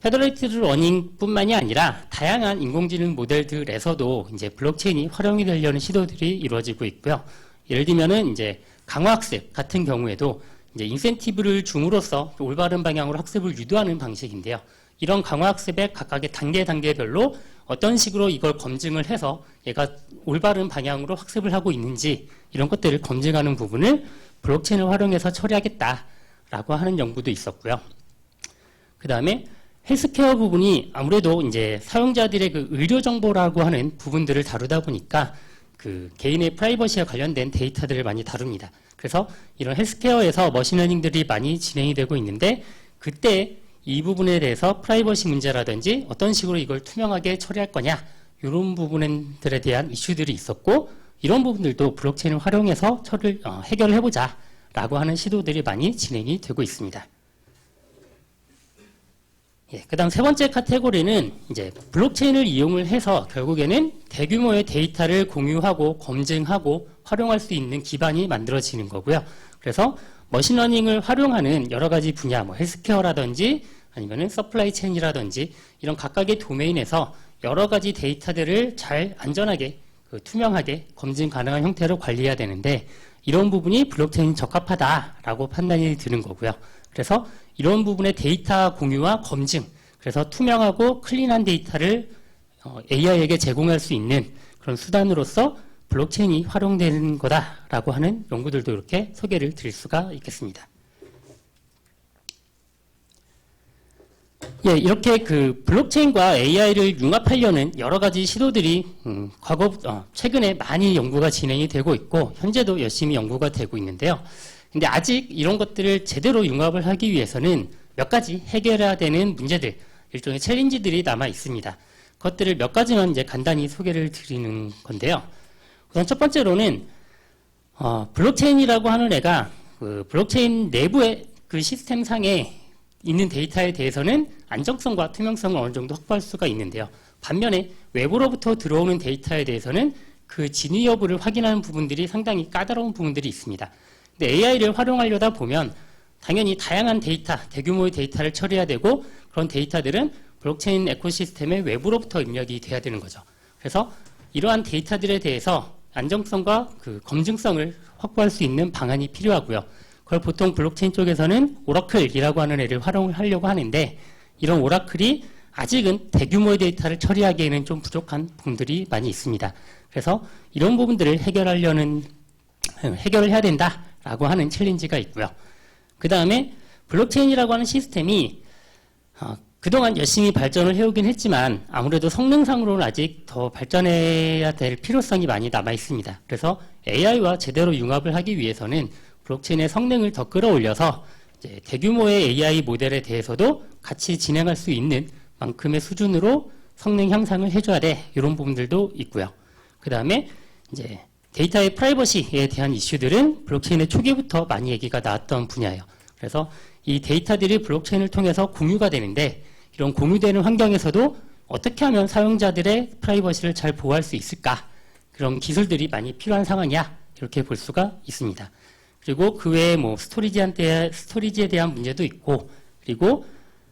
페더레이티드 러닝뿐만이 아니라 다양한 인공지능 모델들에서도 이제 블록체인이 활용이 되려는 시도들이 이루어지고 있고요. 예를 들면은 이제 강화학습 같은 경우에도 이제 인센티브를 줌으로써 올바른 방향으로 학습을 유도하는 방식인데요. 이런 강화학습의 각각의 단계별로 어떤 식으로 이걸 검증을 해서 얘가 올바른 방향으로 학습을 하고 있는지, 이런 것들을 검증하는 부분을 블록체인을 활용해서 처리하겠다라고 하는 연구도 있었고요. 그 다음에 헬스케어 부분이 아무래도 이제 사용자들의 그 의료 정보라고 하는 부분들을 다루다 보니까 그 개인의 프라이버시와 관련된 데이터들을 많이 다룹니다. 그래서 이런 헬스케어에서 머신러닝들이 많이 진행이 되고 있는데, 그때 이 부분에 대해서 프라이버시 문제라든지 어떤 식으로 이걸 투명하게 처리할 거냐, 이런 부분들에 대한 이슈들이 있었고, 이런 부분들도 블록체인을 활용해서 해결을 해보자 라고 하는 시도들이 많이 진행이 되고 있습니다. 예, 그 다음 세 번째 카테고리는 이제 블록체인을 이용을 해서 결국에는 대규모의 데이터를 공유하고 검증하고 활용할 수 있는 기반이 만들어지는 거고요. 그래서 머신러닝을 활용하는 여러 가지 분야, 뭐 헬스케어라든지 아니면은 서플라이 체인이라든지 이런 각각의 도메인에서 여러 가지 데이터들을 잘 안전하게 투명하게 검증 가능한 형태로 관리해야 되는데, 이런 부분이 블록체인 적합하다라고 판단이 드는 거고요. 그래서 이런 부분의 데이터 공유와 검증, 그래서 투명하고 클린한 데이터를 AI에게 제공할 수 있는 그런 수단으로서 블록체인이 활용되는 거다라고 하는 연구들도 이렇게 소개를 드릴 수가 있겠습니다. 예, 이렇게 그 블록체인과 AI를 융합하려는 여러 가지 시도들이 최근에 많이 연구가 진행이 되고 있고 현재도 열심히 연구가 되고 있는데요. 근데 아직 이런 것들을 제대로 융합을 하기 위해서는 몇 가지 해결해야 되는 문제들, 일종의 챌린지들이 남아 있습니다. 그것들을 몇 가지만 이제 간단히 소개를 드리는 건데요. 우선 첫 번째로는 블록체인이라고 하는 애가 그 블록체인 내부의 그 시스템 상에 있는 데이터에 대해서는 안정성과 투명성을 어느 정도 확보할 수가 있는데요. 반면에 외부로부터 들어오는 데이터에 대해서는 그 진위 여부를 확인하는 부분들이 상당히 까다로운 부분들이 있습니다. 근데 AI를 활용하려다 보면 당연히 다양한 데이터, 대규모의 데이터를 처리해야 되고 그런 데이터들은 블록체인 에코시스템의 외부로부터 입력이 돼야 되는 거죠. 그래서 이러한 데이터들에 대해서 안정성과 그 검증성을 확보할 수 있는 방안이 필요하고요. 그걸 보통 블록체인 쪽에서는 오라클이라고 하는 애를 활용을 하려고 하는데 이런 오라클이 아직은 대규모의 데이터를 처리하기에는 좀 부족한 부분들이 많이 있습니다. 그래서 이런 부분들을 해결을 해야 된다라고 하는 챌린지가 있고요. 그 다음에 블록체인이라고 하는 시스템이 그동안 열심히 발전을 해오긴 했지만 아무래도 성능상으로는 아직 더 발전해야 될 필요성이 많이 남아 있습니다. 그래서 AI와 제대로 융합을 하기 위해서는 블록체인의 성능을 더 끌어올려서 이제 대규모의 AI 모델에 대해서도 같이 진행할 수 있는 만큼의 수준으로 성능 향상을 해줘야 돼. 이런 부분들도 있고요. 그 다음에 이제 데이터의 프라이버시에 대한 이슈들은 블록체인의 초기부터 많이 얘기가 나왔던 분야예요. 그래서 이 데이터들이 블록체인을 통해서 공유가 되는데 이런 공유되는 환경에서도 어떻게 하면 사용자들의 프라이버시를 잘 보호할 수 있을까? 그런 기술들이 많이 필요한 상황이야. 이렇게 볼 수가 있습니다. 그리고 그 외에 뭐 스토리지에 대한 문제도 있고 그리고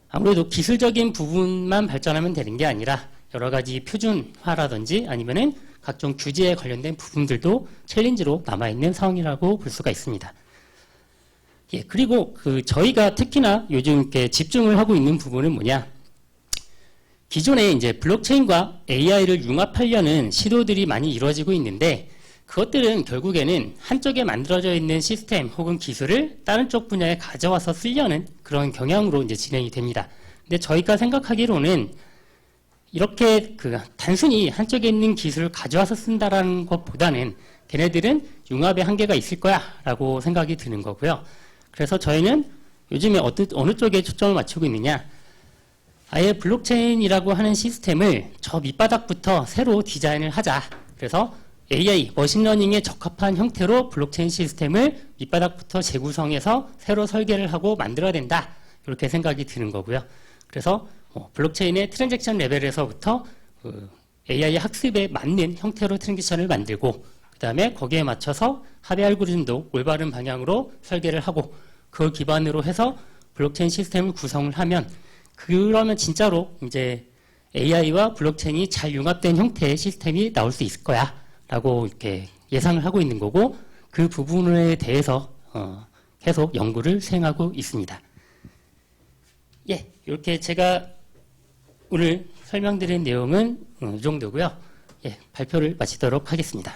아무래도 기술적인 부분만 발전하면 되는 게 아니라 여러 가지 표준화라든지 아니면은 각종 규제에 관련된 부분들도 챌린지로 남아있는 상황이라고 볼 수가 있습니다. 예, 그리고 저희가 특히나 요즘 이렇게 집중을 하고 있는 부분은 뭐냐. 기존에 이제 블록체인과 AI를 융합하려는 시도들이 많이 이루어지고 있는데 그것들은 결국에는 한쪽에 만들어져 있는 시스템 혹은 기술을 다른 쪽 분야에 가져와서 쓰려는 그런 경향으로 이제 진행이 됩니다. 근데 저희가 생각하기로는 이렇게 단순히 한쪽에 있는 기술을 가져와서 쓴다라는 것보다는 걔네들은 융합의 한계가 있을 거야라고 생각이 드는 거고요. 그래서 저희는 요즘에 어느 쪽에 초점을 맞추고 있느냐. 아예 블록체인이라고 하는 시스템을 저 밑바닥부터 새로 디자인을 하자. 그래서 AI, 머신러닝에 적합한 형태로 블록체인 시스템을 밑바닥부터 재구성해서 새로 설계를 하고 만들어야 된다. 이렇게 생각이 드는 거고요. 그래서 블록체인의 트랜잭션 레벨에서부터 AI 학습에 맞는 형태로 트랜잭션을 만들고 그 다음에 거기에 맞춰서 합의 알고리즘도 올바른 방향으로 설계를 하고 그걸 기반으로 해서 블록체인 시스템을 구성을 하면 그러면 진짜로 이제 AI와 블록체인이 잘 융합된 형태의 시스템이 나올 수 있을 거야 라고 이렇게 예상을 하고 있는 거고 그 부분에 대해서 계속 연구를 수행하고 있습니다. 예, 이렇게 제가 오늘 설명드린 내용은 이 정도고요. 예, 발표를 마치도록 하겠습니다.